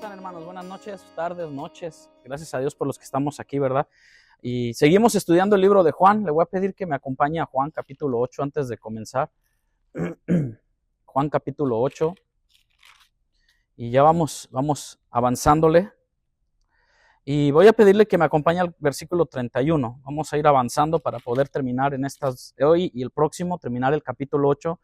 están, hermanos? Buenas noches, tardes, noches. Gracias a Dios por los que estamos aquí, ¿verdad? Y seguimos estudiando el libro de Juan. Le voy a pedir que me acompañe a Juan capítulo 8 antes de comenzar. Juan capítulo 8. Y ya vamos avanzándole. Y voy a pedirle que me acompañe al versículo 31. Vamos a ir avanzando para poder terminar en hoy y el próximo, terminar el capítulo 8.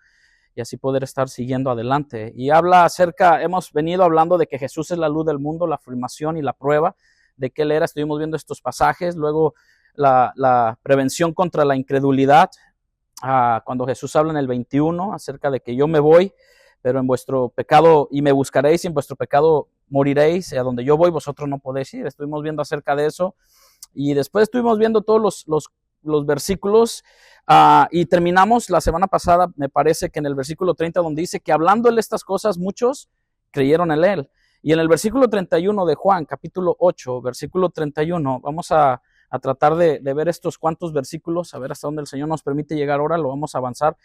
Y así poder estar siguiendo adelante. Y hemos venido hablando de que Jesús es la luz del mundo, la afirmación y la prueba de que Él era. Estuvimos viendo estos pasajes, luego la prevención contra la incredulidad, cuando Jesús habla en el 21 acerca de que yo me voy, pero en vuestro pecado, y me buscaréis, y en vuestro pecado moriréis, y a donde yo voy vosotros no podéis ir. Estuvimos viendo acerca de eso, y después estuvimos viendo todos los versículos, y terminamos la semana pasada, me parece que en el versículo 30, donde dice que hablándole estas cosas, muchos creyeron en Él. Y en el versículo 31 de Juan, capítulo 8, versículo 31, vamos a tratar de ver estos cuantos versículos, a ver hasta dónde el Señor nos permite llegar ahora. Lo vamos a avanzar,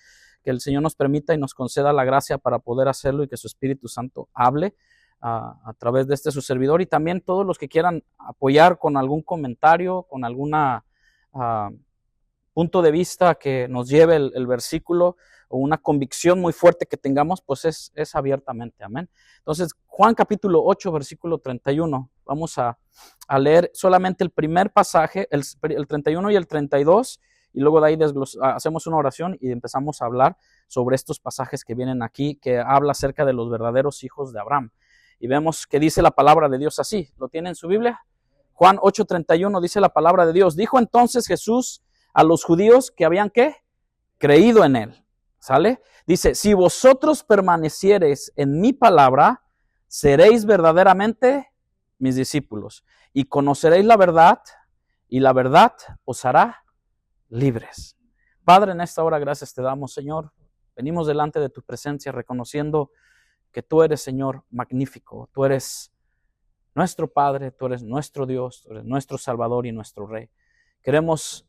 que el Señor nos permita y nos conceda la gracia para poder hacerlo, y que su Espíritu Santo hable a través de su servidor. Y también todos los que quieran apoyar con algún comentario, con alguna punto de vista que nos lleve el versículo, o una convicción muy fuerte que tengamos, pues es abiertamente. Amén. Entonces, Juan capítulo 8, versículo 31. Vamos a leer solamente el primer pasaje, el 31 y el 32, y luego de ahí hacemos una oración y empezamos a hablar sobre estos pasajes que vienen aquí, que habla acerca de los verdaderos hijos de Abraham. Y vemos que dice la palabra de Dios así. ¿Lo tiene en su Biblia? Juan 8:31 dice la palabra de Dios. Dijo entonces Jesús a los judíos que habían, ¿qué? Creído en Él. ¿Sale? Dice, si vosotros permaneciereis en mi palabra, seréis verdaderamente mis discípulos, y conoceréis la verdad, y la verdad os hará libres. Padre, en esta hora gracias te damos, Señor. Venimos delante de tu presencia reconociendo que tú eres, Señor, magnífico. Tú eres nuestro Padre, tú eres nuestro Dios, tú eres nuestro Salvador y nuestro Rey. Queremos,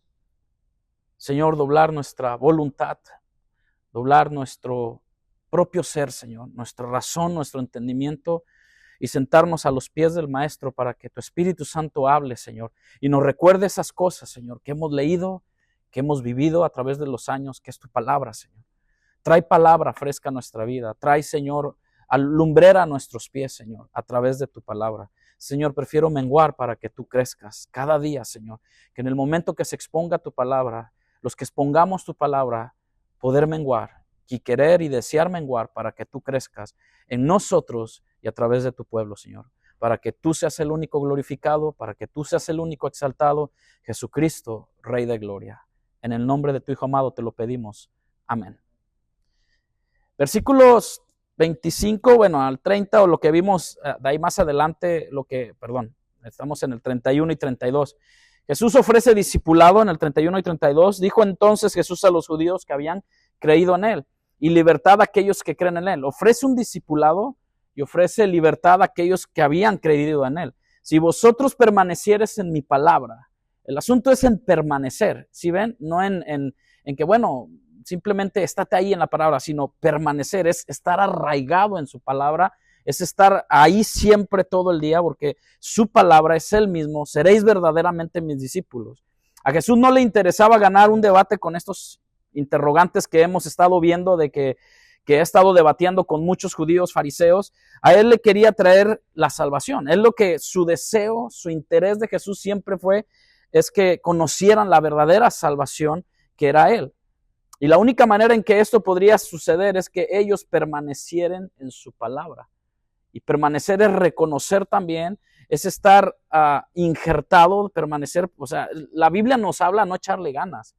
Señor, doblar nuestra voluntad, doblar nuestro propio ser, Señor, nuestra razón, nuestro entendimiento, y sentarnos a los pies del Maestro para que tu Espíritu Santo hable, Señor, y nos recuerde esas cosas, Señor, que hemos leído, que hemos vivido a través de los años, que es tu palabra, Señor. Trae palabra fresca a nuestra vida. Trae, Señor, lumbrera a nuestros pies, Señor, a través de tu palabra. Señor, prefiero menguar para que tú crezcas cada día, Señor, que en el momento que se exponga tu palabra, los que expongamos tu palabra, poder menguar y querer y desear menguar para que tú crezcas en nosotros y a través de tu pueblo, Señor, para que tú seas el único glorificado, para que tú seas el único exaltado, Jesucristo, Rey de gloria. En el nombre de tu Hijo amado te lo pedimos. Amén. Versículos 25, al 30, o lo que vimos de ahí más adelante, estamos en el 31 y 32. Jesús ofrece discipulado en el 31 y 32. Dijo entonces Jesús a los judíos que habían creído en Él, y libertad a aquellos que creen en Él. Ofrece un discipulado y ofrece libertad a aquellos que habían creído en Él. Si vosotros permaneciereis en mi palabra. El asunto es en permanecer, ¿sí ven? No en que, simplemente estate ahí en la palabra, sino permanecer, es estar arraigado en su palabra, es estar ahí siempre todo el día, porque su palabra es Él mismo. Seréis verdaderamente mis discípulos. A Jesús no le interesaba ganar un debate con estos interrogantes que hemos estado viendo, de que he estado debatiendo con muchos judíos fariseos. A Él le quería traer la salvación. Su deseo, su interés de Jesús siempre es que conocieran la verdadera salvación que era Él. Y la única manera en que esto podría suceder es que ellos permanecieran en su palabra. Y permanecer es reconocer también, es estar injertado, permanecer. O sea, la Biblia nos habla a no echarle ganas,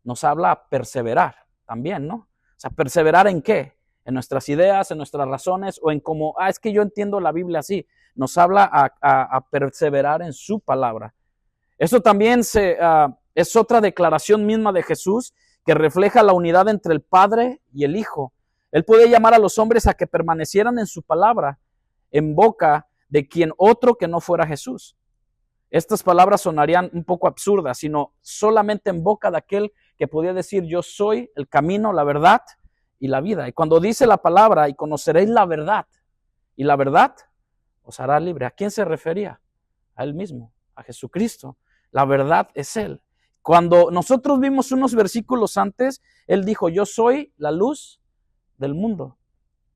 nos habla a perseverar también, ¿no? O sea, ¿perseverar en qué? En nuestras ideas, en nuestras razones, o en cómo, es que yo entiendo la Biblia así. Nos habla a perseverar en su palabra. Eso también es otra declaración misma de Jesús, que refleja la unidad entre el Padre y el Hijo. Él puede llamar a los hombres a que permanecieran en su palabra, en boca de quien otro que no fuera Jesús. Estas palabras sonarían un poco absurdas, sino solamente en boca de aquel que podía decir: yo soy el camino, la verdad y la vida. Y cuando dice la palabra, y conoceréis la verdad, y la verdad os hará libre. ¿A quién se refería? A Él mismo, a Jesucristo. La verdad es Él. Cuando nosotros vimos unos versículos antes, Él dijo, yo soy la luz del mundo.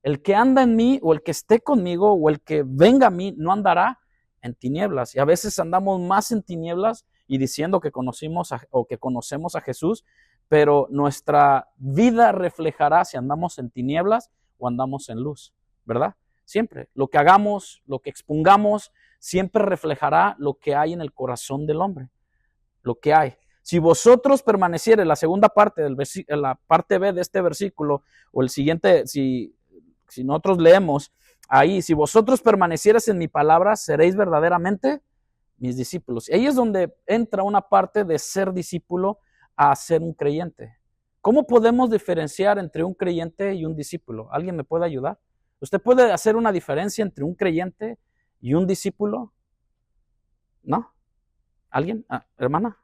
El que anda en mí o el que esté conmigo o el que venga a mí no andará en tinieblas. Y a veces andamos más en tinieblas y diciendo que conocemos a Jesús, pero nuestra vida reflejará si andamos en tinieblas o andamos en luz, ¿verdad? Siempre. Lo que hagamos, lo que expongamos, siempre reflejará lo que hay en el corazón del hombre. Lo que hay. Si vosotros permaneciereis, la segunda parte, la parte B de este versículo, o el siguiente, si nosotros leemos ahí, si vosotros permaneciereis en mi palabra, seréis verdaderamente mis discípulos. Y ahí es donde entra una parte de ser discípulo a ser un creyente. ¿Cómo podemos diferenciar entre un creyente y un discípulo? ¿Alguien me puede ayudar? ¿Usted puede hacer una diferencia entre un creyente y un discípulo? ¿No? ¿Alguien? Hermana,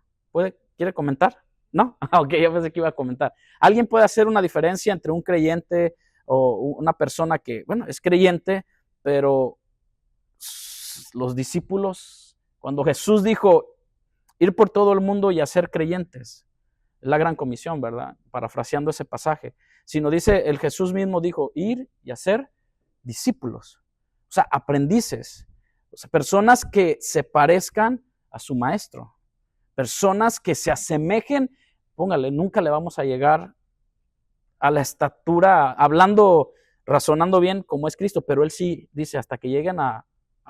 ¿quiere comentar? ¿No? Ok, yo pensé que iba a comentar. ¿Alguien puede hacer una diferencia entre un creyente o una persona que, bueno, es creyente, pero los discípulos, cuando Jesús dijo ir por todo el mundo y hacer creyentes, es la gran comisión, ¿verdad? Parafraseando ese pasaje. Sino dice, el Jesús mismo dijo, ir y hacer discípulos, o sea, aprendices, o sea, personas que se parezcan a su maestro, personas que se asemejen, póngale, nunca le vamos a llegar a la estatura, hablando, razonando bien como es Cristo, pero Él sí dice, hasta que lleguen a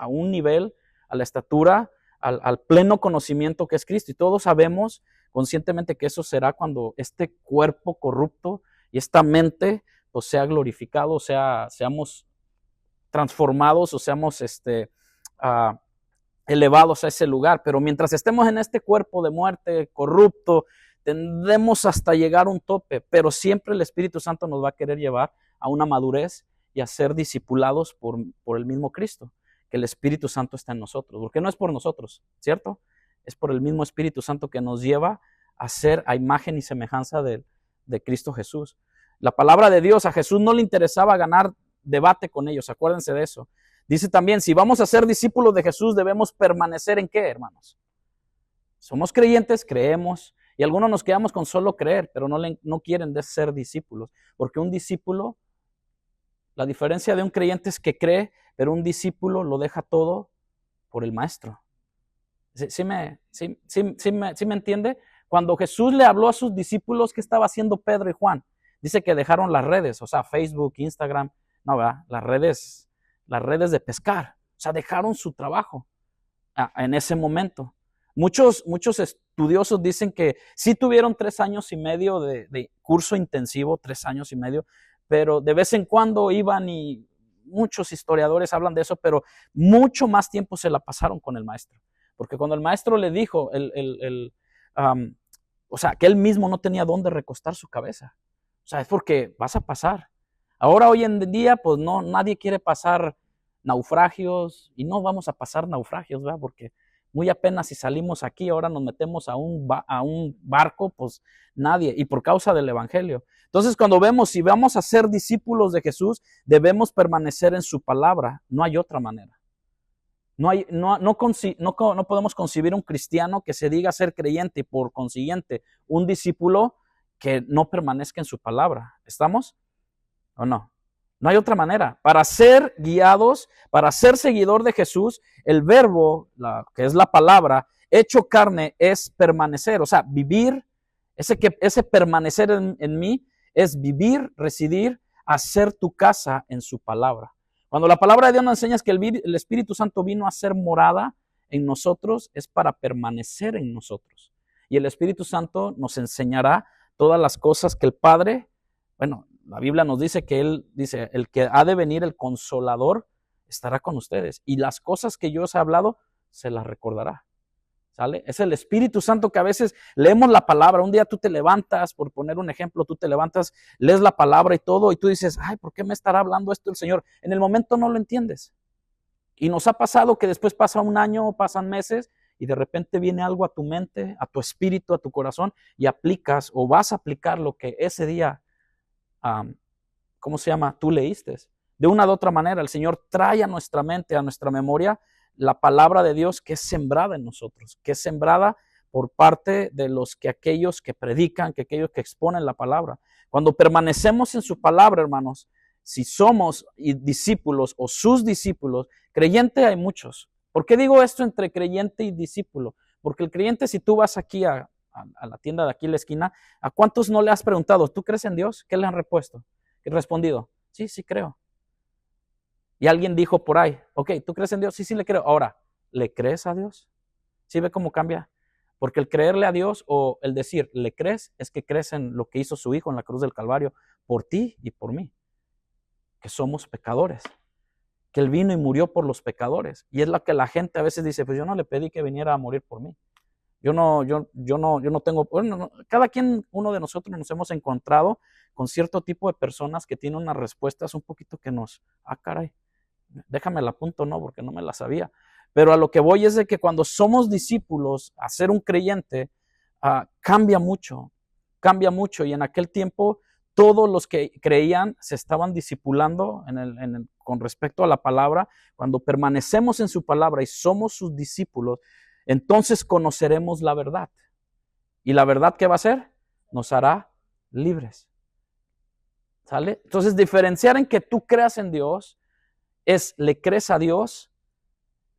un nivel, a la estatura, al pleno conocimiento que es Cristo, y todos sabemos conscientemente que eso será cuando este cuerpo corrupto y esta mente pues sea glorificado, o sea, seamos transformados o seamos elevados a ese lugar. Pero mientras estemos en este cuerpo de muerte corrupto, tendremos hasta llegar a un tope, pero siempre el Espíritu Santo nos va a querer llevar a una madurez y a ser discipulados por el mismo Cristo, que el Espíritu Santo está en nosotros, porque no es por nosotros, ¿cierto? Es por el mismo Espíritu Santo que nos lleva a ser a imagen y semejanza de Cristo Jesús. La palabra de Dios, a Jesús no le interesaba ganar debate con ellos, acuérdense de eso. Dice también, si vamos a ser discípulos de Jesús, debemos permanecer ¿en qué, hermanos? Somos creyentes, creemos, y algunos nos quedamos con solo creer, pero no quieren ser discípulos, porque un discípulo, la diferencia de un creyente es que cree, pero un discípulo lo deja todo por el maestro. ¿Sí me entiende? Cuando Jesús le habló a sus discípulos, ¿qué estaba haciendo Pedro y Juan? Dice que dejaron las redes, o sea, Facebook, Instagram, no, ¿verdad? Las redes de pescar, o sea, dejaron su trabajo en ese momento. Muchos estudiosos dicen que sí tuvieron 3 años y medio de curso intensivo, 3 años y medio, pero de vez en cuando iban y muchos historiadores hablan de eso, pero mucho más tiempo se la pasaron con el maestro. Porque cuando el maestro le dijo, o sea, que él mismo no tenía dónde recostar su cabeza. O sea, es porque vas a pasar. Ahora, hoy en día, pues no, nadie quiere pasar naufragios y no vamos a pasar naufragios, ¿verdad? Porque muy apenas si salimos aquí, ahora nos metemos a un barco, pues nadie, y por causa del evangelio. Entonces, cuando vemos, si vamos a ser discípulos de Jesús, debemos permanecer en su palabra, no hay otra manera. No podemos concebir un cristiano que se diga ser creyente y por consiguiente un discípulo que no permanezca en su palabra. ¿Estamos? ¿O no? No hay otra manera. Para ser guiados, para ser seguidor de Jesús, el verbo, que es la palabra, hecho carne, es permanecer. O sea, vivir, ese permanecer en mí es vivir, residir, hacer tu casa en su palabra. Cuando la palabra de Dios nos enseña que el Espíritu Santo vino a ser morada en nosotros, es para permanecer en nosotros. Y el Espíritu Santo nos enseñará todas las cosas que el Padre, bueno, la Biblia nos dice que Él dice, el que ha de venir, el Consolador, estará con ustedes. Y las cosas que yo os he hablado, se las recordará. ¿Sale? Es el Espíritu Santo que a veces leemos la palabra. Un día tú te levantas, por poner un ejemplo, tú te levantas, lees la palabra y todo, y tú dices, ay, ¿por qué me estará hablando esto el Señor? En el momento no lo entiendes. Y nos ha pasado que después pasa un año, pasan meses, y de repente viene algo a tu mente, a tu espíritu, a tu corazón, y aplicas o vas a aplicar lo que ese día, ¿cómo se llama? Tú leíste. De una u otra manera, el Señor trae a nuestra mente, a nuestra memoria, la palabra de Dios que es sembrada en nosotros, que es sembrada por parte de aquellos que predican, que aquellos que exponen la palabra. Cuando permanecemos en su palabra, hermanos, si somos discípulos o sus discípulos, creyente hay muchos. ¿Por qué digo esto entre creyente y discípulo? Porque el creyente, si tú vas aquí a la tienda de aquí en la esquina, ¿a cuántos no le has preguntado, ¿tú crees en Dios? ¿Qué le han respondido? Sí, sí creo. Y alguien dijo por ahí, ok, ¿tú crees en Dios? Sí, sí le creo. Ahora, ¿le crees a Dios? ¿Sí ve cómo cambia? Porque el creerle a Dios o el decir, ¿le crees? Es que crees en lo que hizo su Hijo en la cruz del Calvario por ti y por mí. Que somos pecadores. Que Él vino y murió por los pecadores. Y es lo que la gente a veces dice, pues yo no le pedí que viniera a morir por mí. Yo no tengo, bueno, cada quien, uno de nosotros nos hemos encontrado con cierto tipo de personas que tienen unas respuestas un poquito que caray, déjame la apunto, no, porque no me la sabía. Pero a lo que voy es de que cuando somos discípulos, a ser un creyente, cambia mucho, y en aquel tiempo todos los que creían se estaban discipulando con respecto a la palabra. Cuando permanecemos en su palabra y somos sus discípulos, entonces conoceremos la verdad. ¿Y la verdad qué va a hacer? Nos hará libres. ¿Sale? Entonces, diferenciar en que tú creas en Dios le crees a Dios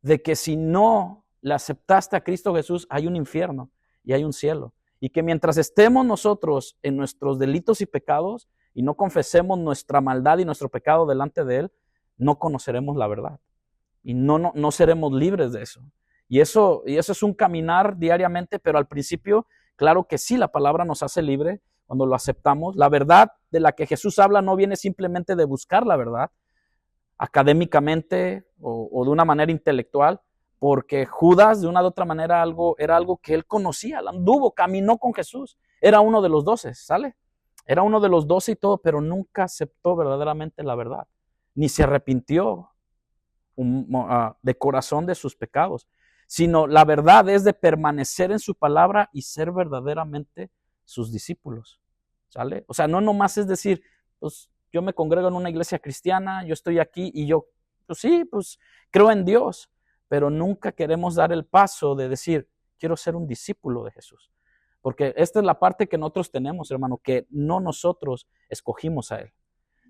de que si no le aceptaste a Cristo Jesús, hay un infierno y hay un cielo. Y que mientras estemos nosotros en nuestros delitos y pecados y no confesemos nuestra maldad y nuestro pecado delante de Él, no conoceremos la verdad. Y no seremos libres de eso. Y eso es un caminar diariamente, pero al principio, claro que sí, la palabra nos hace libre cuando lo aceptamos. La verdad de la que Jesús habla no viene simplemente de buscar la verdad académicamente o de una manera intelectual, porque Judas de una u otra manera era algo que él conocía, caminó con Jesús, era uno de los 12, ¿sale? Era uno de los 12 y todo, pero nunca aceptó verdaderamente la verdad, ni se arrepintió de corazón de sus pecados, sino la verdad es de permanecer en su palabra y ser verdaderamente sus discípulos, ¿sale? O sea, no nomás es decir, pues yo me congrego en una iglesia cristiana, yo estoy aquí y yo, pues sí, pues creo en Dios, pero nunca queremos dar el paso de decir, quiero ser un discípulo de Jesús. Porque esta es la parte que nosotros tenemos, hermano, que no nosotros escogimos a Él.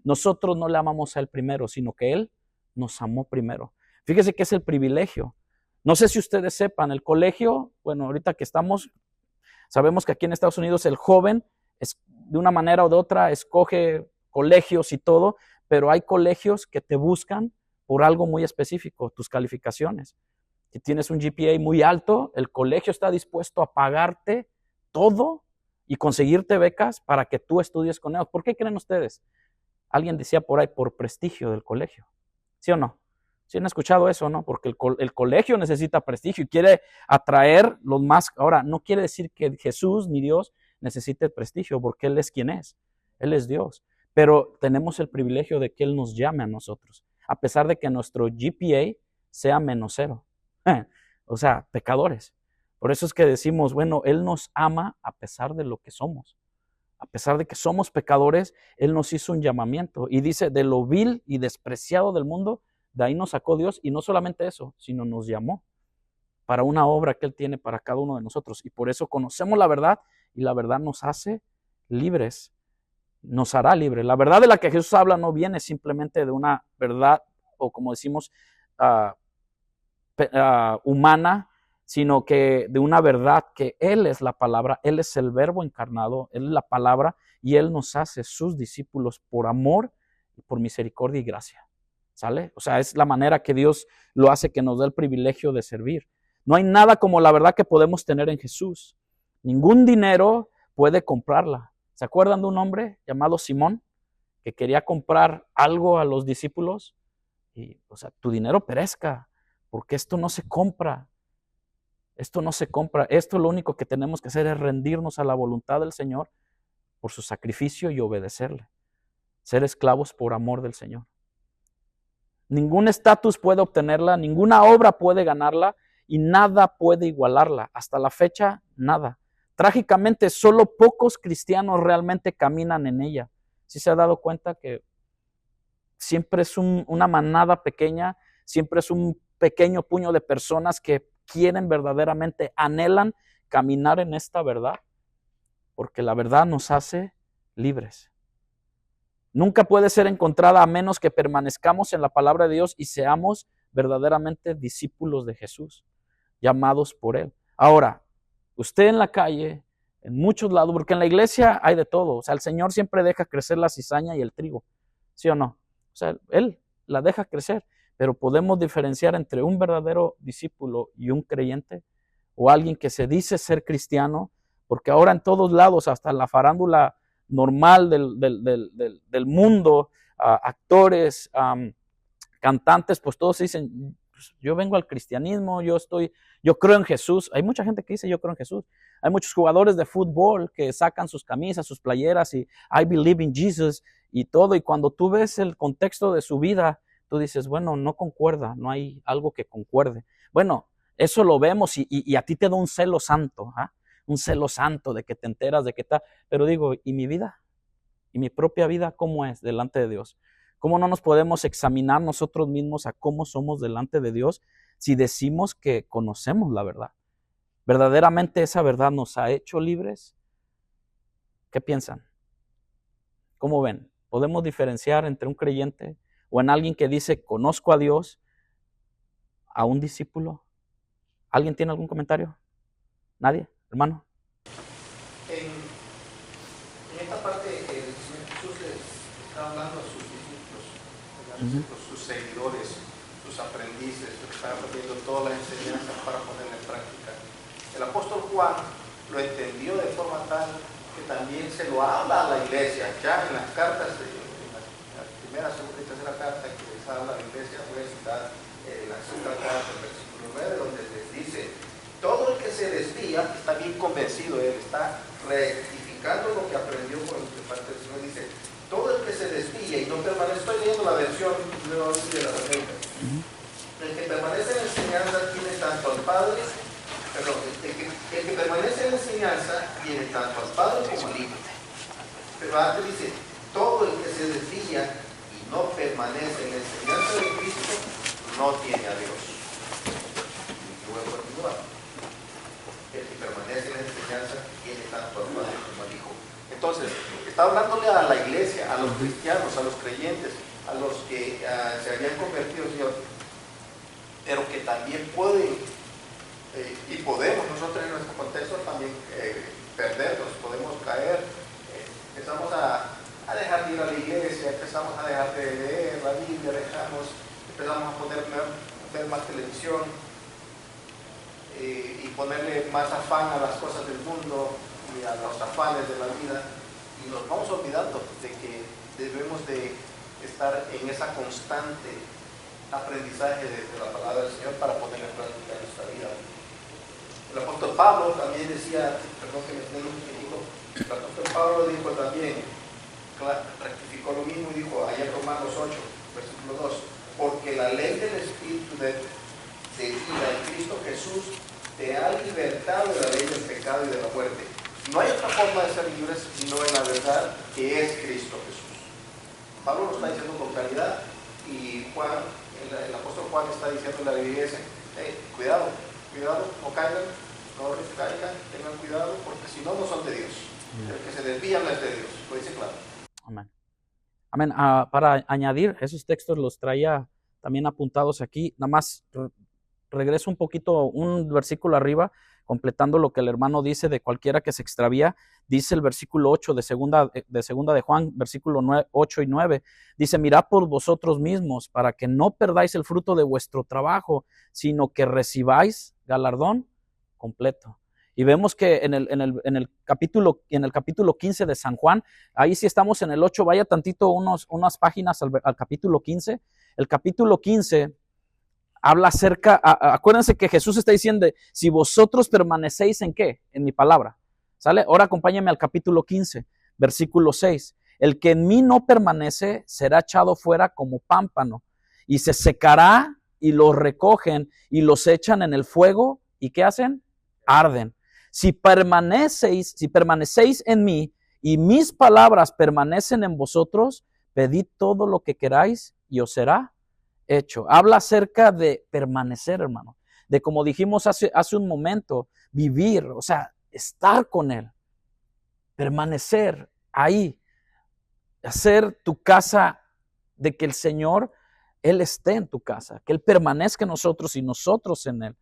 Nosotros no le amamos a Él primero, sino que Él nos amó primero. Fíjese que es el privilegio. No sé si ustedes sepan, el colegio, bueno, ahorita que sabemos que aquí en Estados Unidos el joven, de una manera o de otra, escoge colegios y todo, pero hay colegios que te buscan por algo muy específico, tus calificaciones. Si tienes un GPA muy alto, el colegio está dispuesto a pagarte todo y conseguirte becas para que tú estudies con ellos. ¿Por qué creen ustedes? Alguien decía por ahí, por prestigio del colegio. ¿Sí o no? ¿Sí han escuchado eso, no? Porque el colegio necesita prestigio y quiere atraer los más. Ahora, no quiere decir que Jesús ni Dios necesite prestigio, porque Él es quien es. Él es Dios. Pero tenemos el privilegio de que Él nos llame a nosotros, a pesar de que nuestro GPA sea -0. O sea, pecadores. Por eso es que decimos, bueno, Él nos ama a pesar de lo que somos. A pesar de que somos pecadores, Él nos hizo un llamamiento. Y dice, de lo vil y despreciado del mundo, de ahí nos sacó Dios. Y no solamente eso, sino nos llamó para una obra que Él tiene para cada uno de nosotros. Y por eso conocemos la verdad y la verdad nos hace libres. Nos hará libre. La verdad de la que Jesús habla no viene simplemente de una verdad, o como decimos, humana, sino que de una verdad que Él es la palabra, Él es el verbo encarnado, Él es la palabra, y Él nos hace sus discípulos por amor, por misericordia y gracia. ¿Sale? O sea, es la manera que Dios lo hace, que nos da el privilegio de servir. No hay nada como la verdad que podemos tener en Jesús. Ningún dinero puede comprarla. ¿Se acuerdan de un hombre llamado Simón que quería comprar algo a los discípulos? Y, o sea, tu dinero perezca, porque esto no se compra. Esto no se compra. Esto lo único que tenemos que hacer es rendirnos a la voluntad del Señor por su sacrificio y obedecerle. Ser esclavos por amor del Señor. Ningún estatus puede obtenerla, ninguna obra puede ganarla y nada puede igualarla. Hasta la fecha, nada. Trágicamente, solo pocos cristianos realmente caminan en ella. ¿Sí se ha dado cuenta que siempre es una manada pequeña, siempre es un pequeño puño de personas que quieren verdaderamente, anhelan caminar en esta verdad, porque la verdad nos hace libres. Nunca puede ser encontrada a menos que permanezcamos en la palabra de Dios y seamos verdaderamente discípulos de Jesús, llamados por Él. Ahora, usted en la calle, en muchos lados, porque en la iglesia hay de todo, o sea, el Señor siempre deja crecer la cizaña y el trigo, ¿sí o no? O sea, Él la deja crecer, pero podemos diferenciar entre un verdadero discípulo y un creyente, o alguien que se dice ser cristiano, porque ahora en todos lados, hasta en la farándula normal del mundo, actores, cantantes, pues todos dicen, pues, yo vengo al cristianismo, yo creo en Jesús. Hay mucha gente que dice yo creo en Jesús. Hay muchos jugadores de fútbol que sacan sus camisas, sus playeras y I believe in Jesus y todo. Y cuando tú ves el contexto de su vida, tú dices, bueno, no concuerda, no hay algo que concuerde. Bueno, eso lo vemos y a ti te da un celo santo, ¿ah? Un celo santo de que te enteras de que está. Pero digo, ¿y mi vida? ¿Y mi propia vida cómo es delante de Dios? ¿Cómo no nos podemos examinar nosotros mismos a cómo somos delante de Dios si decimos que conocemos la verdad? ¿Verdaderamente esa verdad nos ha hecho libres? ¿Qué piensan? ¿Cómo ven? ¿Podemos diferenciar entre un creyente o en alguien que dice conozco a Dios a un discípulo? ¿Alguien tiene algún comentario? ¿Nadie? ¿Hermano? En esta parte el Señor Jesús les está hablando a sus discípulos, sus seguidores, sus aprendices, que están aprendiendo todas las enseñanzas para ponerla en práctica. El apóstol Juan lo entendió de forma tal que también se lo habla a la iglesia, ya en las cartas, en la primera, segunda y tercera carta que les habla a la iglesia, voy a citar la segunda carta, el versículo 9, donde les dice: todo el que se desvía está bien convencido, él está rectificando lo que aprendió por parte del Señor. Dice, todo el que se desvía y no permanece, estoy leyendo la versión nuevamente de las Américas. El que permanece en la enseñanza tiene tanto al Padre, perdón, el que permanece en la enseñanza tiene tanto al Padre como al Hijo. Pero antes dice, todo el que se desvía y no permanece en la enseñanza de Cristo no tiene a Dios. Y luego continúa. El que permanece en la enseñanza tiene tanto al Padre como al Hijo. Entonces, está hablándole a la iglesia, a los cristianos, a los creyentes, a los que se habían convertido, Señor, pero que también pueden y podemos nosotros en nuestro contexto también perdernos, podemos caer, empezamos a dejar de ir a la iglesia, empezamos a dejar de leer la Biblia, empezamos a ver más televisión, y ponerle más afán a las cosas del mundo y a los afanes de la vida, y nos vamos olvidando de que debemos de estar en esa constante aprendizaje de la palabra del Señor para ponerla en práctica en nuestra vida. El apóstol Pablo también decía, perdón que me tengo un poquito, el apóstol Pablo dijo también, rectificó lo mismo y dijo allá en Romanos 8, versículo 2, porque la ley del Espíritu de vida en Cristo Jesús te ha libertado de la ley del pecado y de la muerte. No hay otra forma de ser libres sino en la verdad que es Cristo Jesús. Pablo lo está diciendo con claridad y Juan, el apóstol Juan está diciendo a la iglesia, cuidado, no caigan, no recaigan, tengan cuidado porque si no, no son de Dios. El que se desvía no es de Dios, lo dice claro. Amén. Amén. Para añadir, esos textos los traía también apuntados aquí, nada más regreso un poquito, un versículo arriba, completando lo que el hermano dice de cualquiera que se extravía. Dice el versículo 8 de segunda de Juan, versículo 8 y 9, dice, mirad por vosotros mismos para que no perdáis el fruto de vuestro trabajo, sino que recibáis galardón completo. Y vemos que en el capítulo 15 de San Juan, ahí sí estamos en el 8, vaya tantito unas páginas al capítulo 15. El capítulo 15 habla acerca, acuérdense que Jesús está diciendo, si vosotros permanecéis en ¿qué? En mi palabra. ¿Sale? Ahora acompáñame al capítulo 15, versículo 6. El que en mí no permanece será echado fuera como pámpano y se secará y los recogen y los echan en el fuego y ¿qué hacen? Arden. Si permanecéis en mí y mis palabras permanecen en vosotros, pedid todo lo que queráis y os será hecho. Habla acerca de permanecer, hermano, de como dijimos hace un momento, vivir, o sea, estar con Él, permanecer ahí, hacer tu casa, de que el Señor, Él esté en tu casa, que Él permanezca en nosotros y nosotros en Él.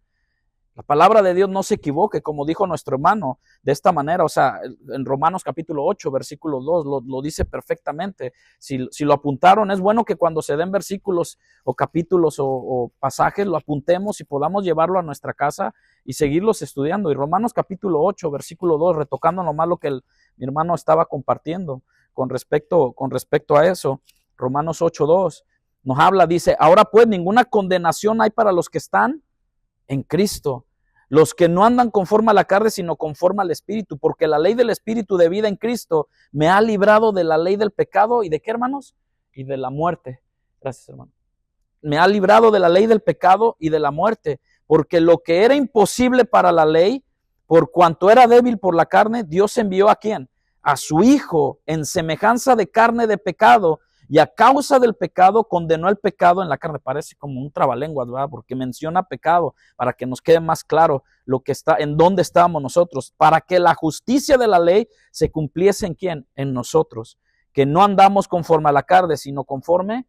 La palabra de Dios no se equivoque, como dijo nuestro hermano, de esta manera, o sea, en Romanos capítulo 8, versículo 2, lo dice perfectamente. Si lo apuntaron, es bueno que cuando se den versículos o capítulos o pasajes, lo apuntemos y podamos llevarlo a nuestra casa y seguirlos estudiando. Y Romanos capítulo 8, versículo 2, retocando nomás lo que mi hermano estaba compartiendo con respecto a eso, Romanos 8, 2, nos habla, dice, ahora pues ninguna condenación hay para los que están en Cristo, los que no andan conforme a la carne, sino conforme al Espíritu, porque la ley del Espíritu de vida en Cristo me ha librado de la ley del pecado y de qué, hermanos, y de la muerte. Gracias, hermano. Me ha librado de la ley del pecado y de la muerte, porque lo que era imposible para la ley, por cuanto era débil por la carne, Dios envió ¿a quién? A su Hijo en semejanza de carne de pecado, y a causa del pecado condenó el pecado en la carne. Parece como un trabalenguas, ¿verdad? Porque menciona pecado para que nos quede más claro lo que está, en dónde estábamos nosotros, para que la justicia de la ley se cumpliese en quién, en nosotros, que no andamos conforme a la carne, sino conforme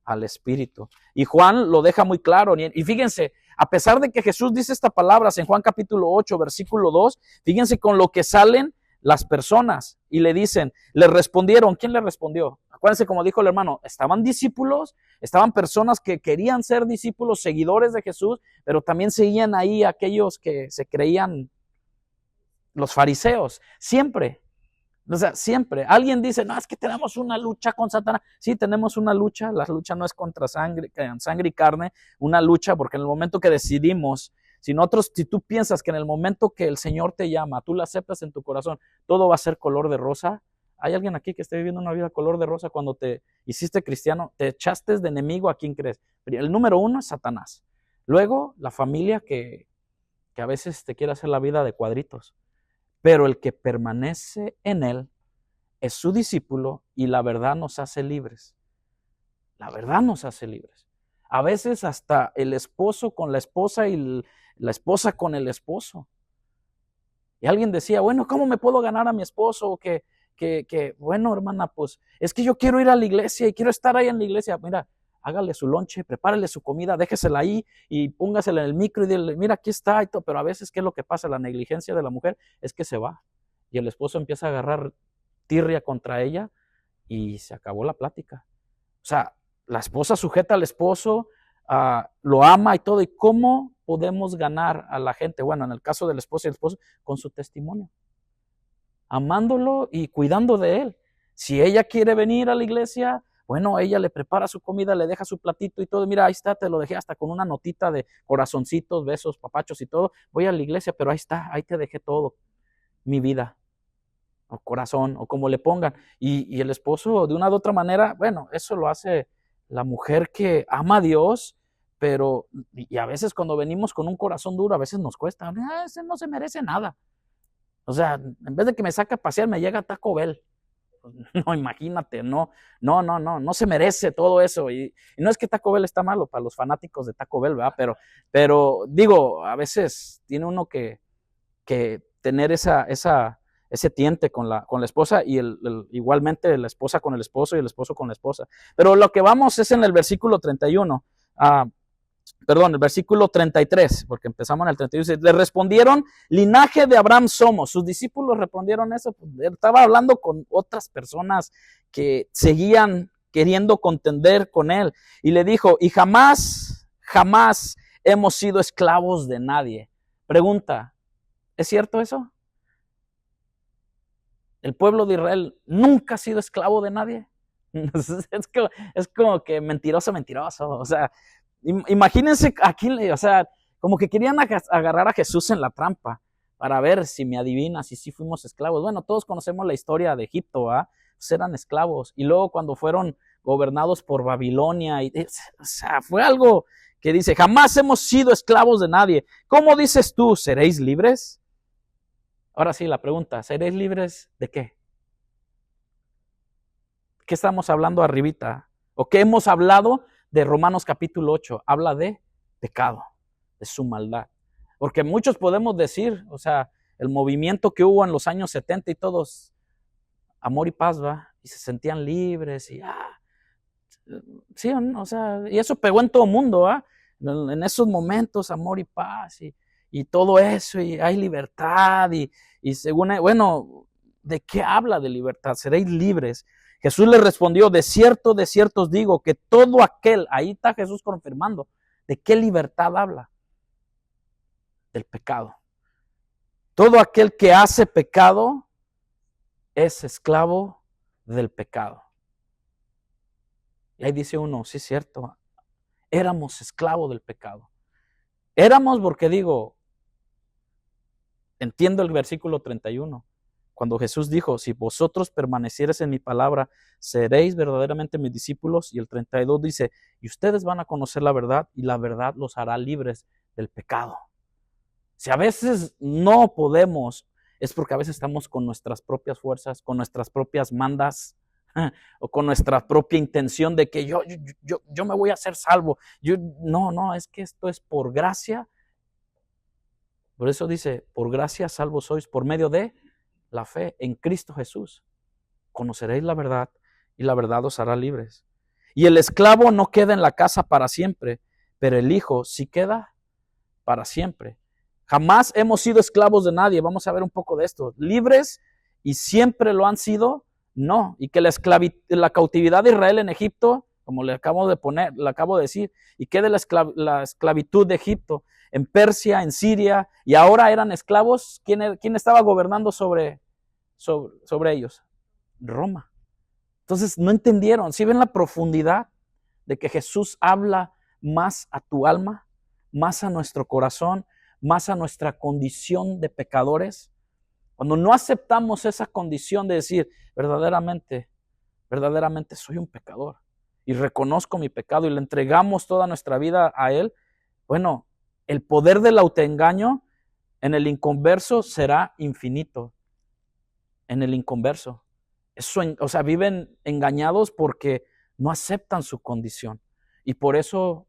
al Espíritu. Y Juan lo deja muy claro. Y fíjense, a pesar de que Jesús dice estas palabras en Juan capítulo 8, versículo 2, fíjense con lo que salen las personas y le dicen, le respondieron. ¿Quién le respondió? Acuérdense, como dijo el hermano, estaban discípulos, estaban personas que querían ser discípulos, seguidores de Jesús, pero también seguían ahí aquellos que se creían los fariseos, siempre. O sea, siempre. Alguien dice, no, es que tenemos una lucha con Satanás. Sí, tenemos una lucha. La lucha no es contra sangre y carne, una lucha, porque en el momento que decidimos, si tú piensas que en el momento que el Señor te llama, tú lo aceptas en tu corazón, todo va a ser color de rosa. ¿Hay alguien aquí que esté viviendo una vida color de rosa cuando te hiciste cristiano? Te echaste de enemigo, ¿a quién crees? El número uno es Satanás. Luego, la familia que a veces te quiere hacer la vida de cuadritos. Pero el que permanece en Él es su discípulo y la verdad nos hace libres. La verdad nos hace libres. A veces hasta el esposo con la esposa y la esposa con el esposo. Y alguien decía, bueno, ¿cómo me puedo ganar a mi esposo? Bueno, hermana, pues es que yo quiero ir a la iglesia y quiero estar ahí en la iglesia. Mira, hágale su lonche, prepárale su comida, déjesela ahí y póngasela en el micro y dile, mira, aquí está y todo. Pero a veces, ¿qué es lo que pasa? La negligencia de la mujer es que se va y el esposo empieza a agarrar tirria contra ella y se acabó la plática. O sea, la esposa sujeta al esposo, lo ama y todo. ¿Y cómo podemos ganar a la gente? Bueno, en el caso del esposo y el esposo, con su testimonio, amándolo y cuidando de él. Si ella quiere venir a la iglesia, bueno, ella le prepara su comida, le deja su platito y todo. Mira, ahí está, te lo dejé hasta con una notita de corazoncitos, besos, papachos y todo. Voy a la iglesia, pero ahí está, ahí te dejé todo, mi vida, o corazón, o como le pongan. Y el esposo, de una u otra manera, bueno, eso lo hace la mujer que ama a Dios, pero, y a veces cuando venimos con un corazón duro, a veces nos cuesta, ese no se merece nada. O sea, en vez de que me saque a pasear, me llega a Taco Bell. No, imagínate, no se merece todo eso. Y no es que Taco Bell está malo para los fanáticos de Taco Bell, ¿verdad? Pero digo, a veces tiene uno que tener ese tiente con la esposa y igualmente la esposa con el esposo y el esposo con la esposa. Pero lo que vamos es en el versículo 31. El versículo 33, porque empezamos en el 31, le respondieron, linaje de Abraham somos. Sus discípulos respondieron eso, pues, él estaba hablando con otras personas que seguían queriendo contender con él, y le dijo, y jamás hemos sido esclavos de nadie. Pregunta, ¿es cierto eso? ¿El pueblo de Israel nunca ha sido esclavo de nadie? Es como que mentiroso, o sea, imagínense aquí, o sea, como que querían agarrar a Jesús en la trampa para ver si me adivinas y si fuimos esclavos. Bueno, todos conocemos la historia de Egipto, ¿ah? Pues eran esclavos. Y luego cuando fueron gobernados por Babilonia, o sea, fue algo que dice, jamás hemos sido esclavos de nadie. ¿Cómo dices tú, seréis libres? Ahora sí, la pregunta, ¿seréis libres de qué? ¿qué estamos hablando arribita? ¿O qué hemos hablado de Romanos capítulo 8? Habla de pecado, de su maldad. Porque muchos podemos decir, o sea, el movimiento que hubo en los años 70 y todos, amor y paz, ¿va? Y se sentían libres y sí, o sea, y eso pegó en todo el mundo, ¿va? En esos momentos, amor y paz y todo eso, y hay libertad y según, bueno, ¿de qué habla de libertad? Seréis libres. Jesús le respondió, de cierto os digo, que todo aquel, ahí está Jesús confirmando, ¿de qué libertad habla? Del pecado. Todo aquel que hace pecado es esclavo del pecado. Y ahí dice uno, sí es cierto, éramos esclavos del pecado. Éramos porque digo, entiendo el versículo 31, cuando Jesús dijo, si vosotros permaneciereis en mi palabra, seréis verdaderamente mis discípulos. Y el 32 dice, y ustedes van a conocer la verdad y la verdad los hará libres del pecado. Si a veces no podemos, es porque a veces estamos con nuestras propias fuerzas, con nuestras propias mandas, o con nuestra propia intención de que yo me voy a hacer salvo. No, es que esto es por gracia. Por eso dice, por gracia salvos sois por medio de la fe en Cristo Jesús. Conoceréis la verdad y la verdad os hará libres. Y el esclavo no queda en la casa para siempre, pero el hijo sí queda para siempre. Jamás hemos sido esclavos de nadie. Vamos a ver un poco de esto. Libres y siempre lo han sido, no. Y que la cautividad de Israel en Egipto, como le acabo de decir, y que de la esclavitud de Egipto, en Persia, en Siria, y ahora eran esclavos. ¿Quién estaba gobernando sobre ellos? Roma. Entonces no entendieron. ¿Sí ven la profundidad de que Jesús habla más a tu alma, más a nuestro corazón, más a nuestra condición de pecadores? Cuando no aceptamos esa condición de decir, verdaderamente soy un pecador y reconozco mi pecado y le entregamos toda nuestra vida a Él, bueno, el poder del autoengaño en el inconverso será infinito. En el inconverso. O sea, viven engañados porque no aceptan su condición. Y por eso,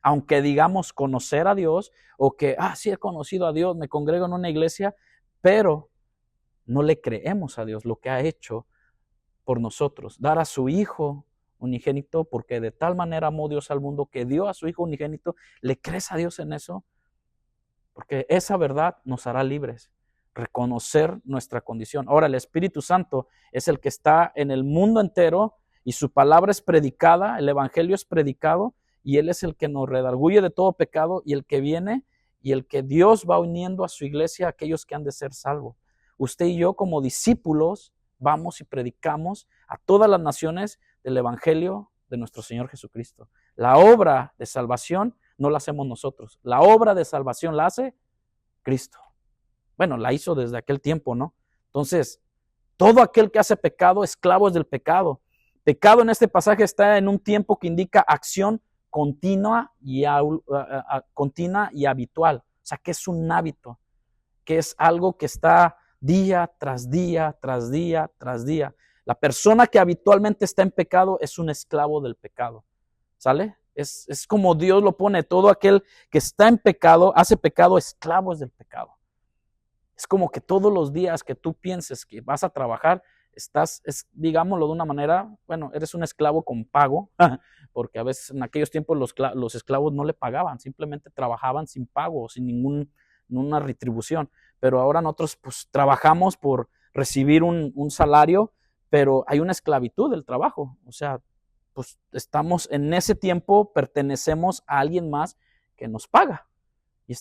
aunque digamos conocer a Dios, o que, sí he conocido a Dios, me congrego en una iglesia, pero no le creemos a Dios lo que ha hecho por nosotros. Dar a su Hijo unigénito, porque de tal manera amó Dios al mundo que dio a su Hijo unigénito. ¿Le crees a Dios en eso? Porque esa verdad nos hará libres. Reconocer nuestra condición. Ahora, el Espíritu Santo es el que está en el mundo entero y su palabra es predicada, el Evangelio es predicado y Él es el que nos redarguye de todo pecado y el que viene y el que Dios va uniendo a su iglesia a aquellos que han de ser salvos. Usted y yo como discípulos vamos y predicamos a todas las naciones del Evangelio de nuestro Señor Jesucristo. La obra de salvación no la hacemos nosotros. La obra de salvación la hace Cristo. Bueno, la hizo desde aquel tiempo, ¿no? Entonces, todo aquel que hace pecado, esclavo es del pecado. Pecado en este pasaje está en un tiempo que indica acción continua y habitual. O sea, que es un hábito, que es algo que está día tras día, tras día, tras día. La persona que habitualmente está en pecado es un esclavo del pecado. ¿Sale? Es como Dios lo pone. Todo aquel que está en pecado, hace pecado, esclavo es del pecado. Es como que todos los días que tú pienses que vas a trabajar, digámoslo de una manera, bueno, eres un esclavo con pago, porque a veces en aquellos tiempos los esclavos no le pagaban, simplemente trabajaban sin pago, sin ninguna retribución. Pero ahora nosotros pues trabajamos por recibir un salario, pero hay una esclavitud del trabajo. O sea, pues estamos en ese tiempo, pertenecemos a alguien más que nos paga. Y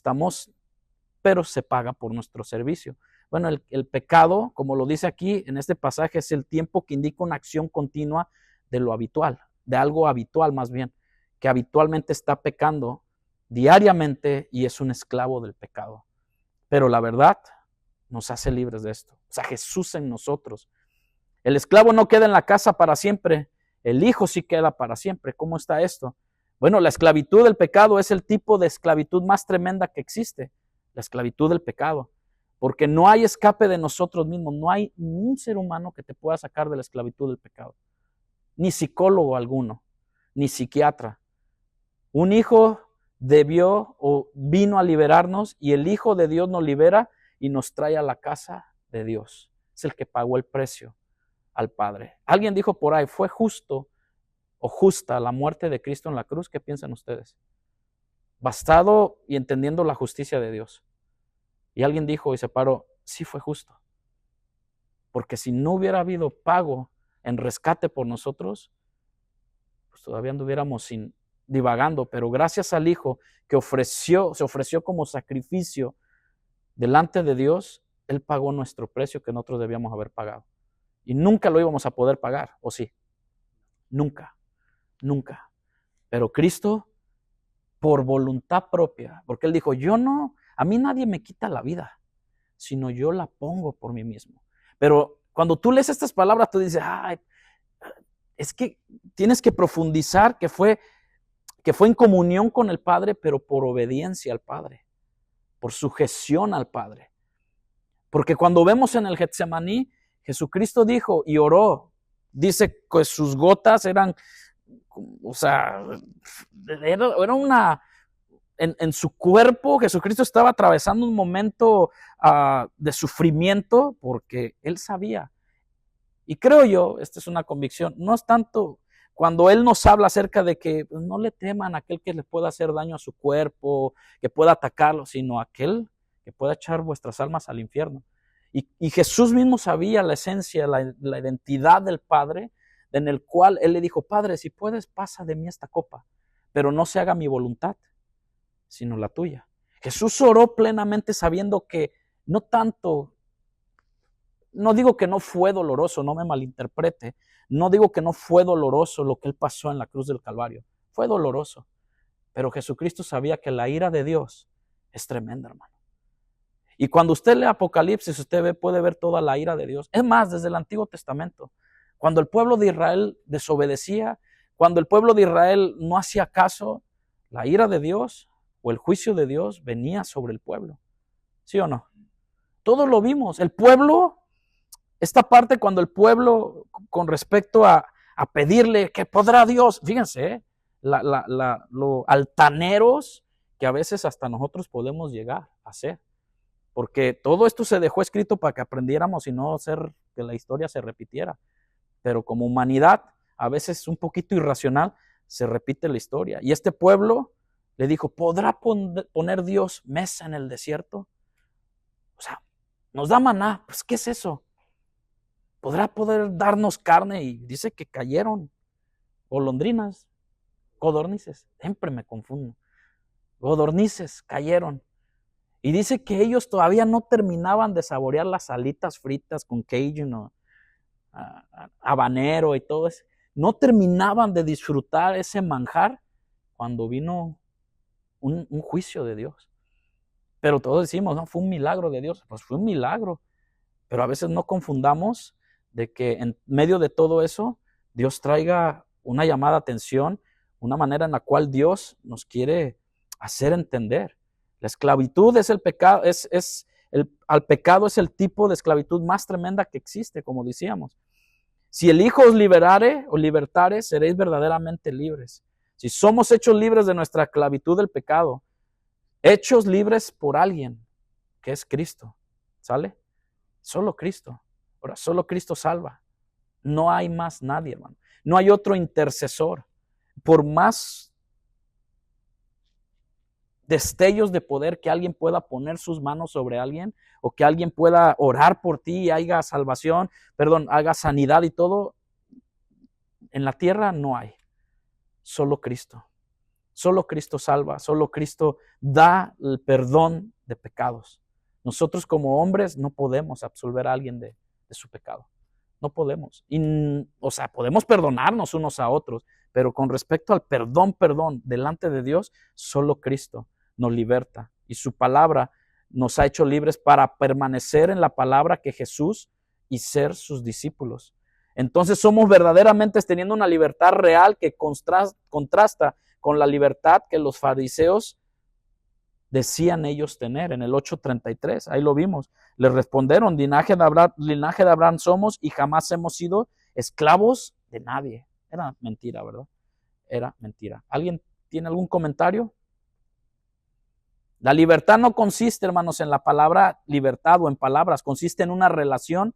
pero se paga por nuestro servicio. Bueno, el pecado, como lo dice aquí en este pasaje, es el tiempo que indica una acción continua de lo habitual, de algo habitual más bien, que habitualmente está pecando diariamente y es un esclavo del pecado. Pero la verdad nos hace libres de esto. O sea, Jesús en nosotros. El esclavo no queda en la casa para siempre, el hijo sí queda para siempre. ¿Cómo está esto? Bueno, la esclavitud del pecado es el tipo de esclavitud más tremenda que existe. La esclavitud del pecado, porque no hay escape de nosotros mismos, no hay un ser humano que te pueda sacar de la esclavitud del pecado. ni psicólogo alguno, ni psiquiatra. Un hijo debió o vino a liberarnos, y el Hijo de Dios nos libera y nos trae a la casa de Dios. Es el que pagó el precio al Padre. Alguien dijo por ahí, ¿fue justo o justa la muerte de Cristo en la cruz? ¿Qué piensan ustedes? Bastado y entendiendo la justicia de Dios. Y alguien dijo y se paró, sí fue justo. Porque si no hubiera habido pago en rescate por nosotros, pues todavía anduviéramos divagando. Pero gracias al Hijo que se ofreció como sacrificio delante de Dios, Él pagó nuestro precio que nosotros debíamos haber pagado. Y nunca lo íbamos a poder pagar, ¿o sí? Nunca, nunca. Pero Cristo, por voluntad propia, porque Él dijo, a mí nadie me quita la vida, sino yo la pongo por mí mismo. Pero cuando tú lees estas palabras, tú dices, es que tienes que profundizar que fue en comunión con el Padre, pero por obediencia al Padre, por sujeción al Padre. Porque cuando vemos en el Getsemaní, Jesucristo dijo y oró, dice que sus gotas eran, era una, en su cuerpo, Jesucristo estaba atravesando un momento de sufrimiento, porque Él sabía. Y creo yo, esta es una convicción, no es tanto cuando Él nos habla acerca de que pues, no le teman a aquel que le pueda hacer daño a su cuerpo, que pueda atacarlo, sino a aquel que pueda echar vuestras almas al infierno. Y Jesús mismo sabía la esencia, la identidad del Padre, en el cual Él le dijo, Padre, si puedes, pasa de mí esta copa, pero no se haga mi voluntad, sino la tuya. Jesús oró plenamente sabiendo que no tanto, no digo que no fue doloroso, no me malinterprete, no digo que no fue doloroso lo que Él pasó en la cruz del Calvario, fue doloroso, pero Jesucristo sabía que la ira de Dios es tremenda, hermano. Y cuando usted lee Apocalipsis, usted puede ver toda la ira de Dios. Es más, desde el Antiguo Testamento, cuando el pueblo de Israel desobedecía, cuando el pueblo de Israel no hacía caso, la ira de Dios o el juicio de Dios venía sobre el pueblo. ¿Sí o no? Todos lo vimos. El pueblo, esta parte cuando el pueblo, con respecto a pedirle que podrá Dios, fíjense, lo altaneros que a veces hasta nosotros podemos llegar a ser. Porque todo esto se dejó escrito para que aprendiéramos y no hacer que la historia se repitiera. Pero como humanidad, a veces un poquito irracional, se repite la historia. Y este pueblo le dijo, ¿podrá poner Dios mesa en el desierto? O sea, nos da maná, pues ¿qué es eso? ¿Podrá poder darnos carne? Y dice que cayeron golondrinas, codornices, siempre me confundo. Codornices cayeron. Y dice que ellos todavía no terminaban de saborear las alitas fritas con cajun o habanero y todo eso. No terminaban de disfrutar ese manjar cuando vino un juicio de Dios. Pero todos decimos, no, fue un milagro de Dios. Pues fue un milagro. Pero a veces no confundamos de que en medio de todo eso, Dios traiga una llamada de atención, una manera en la cual Dios nos quiere hacer entender. La esclavitud es el pecado, al pecado es el tipo de esclavitud más tremenda que existe, como decíamos. Si el Hijo os liberare o libertare, seréis verdaderamente libres. Si somos hechos libres de nuestra esclavitud del pecado, hechos libres por alguien, que es Cristo, ¿sale? Solo Cristo. Ahora, solo Cristo salva. No hay más nadie, hermano. No hay otro intercesor. Por más destellos de poder que alguien pueda poner sus manos sobre alguien o que alguien pueda orar por ti y haga salvación, haga sanidad y todo, en la tierra no hay. Solo Cristo. Solo Cristo salva, solo Cristo da el perdón de pecados. Nosotros como hombres no podemos absolver a alguien de su pecado. No podemos. Podemos perdonarnos unos a otros, pero con respecto al perdón delante de Dios, solo Cristo nos liberta. Y su palabra nos ha hecho libres para permanecer en la palabra que Jesús y ser sus discípulos. Entonces somos verdaderamente teniendo una libertad real que contrasta con la libertad que los fariseos decían ellos tener. En el 8:33, ahí lo vimos. Les respondieron, linaje de Abraham somos y jamás hemos sido esclavos de nadie. Era mentira, ¿verdad? Era mentira. ¿Alguien tiene algún comentario? La libertad no consiste, hermanos, en la palabra libertad o en palabras, consiste en una relación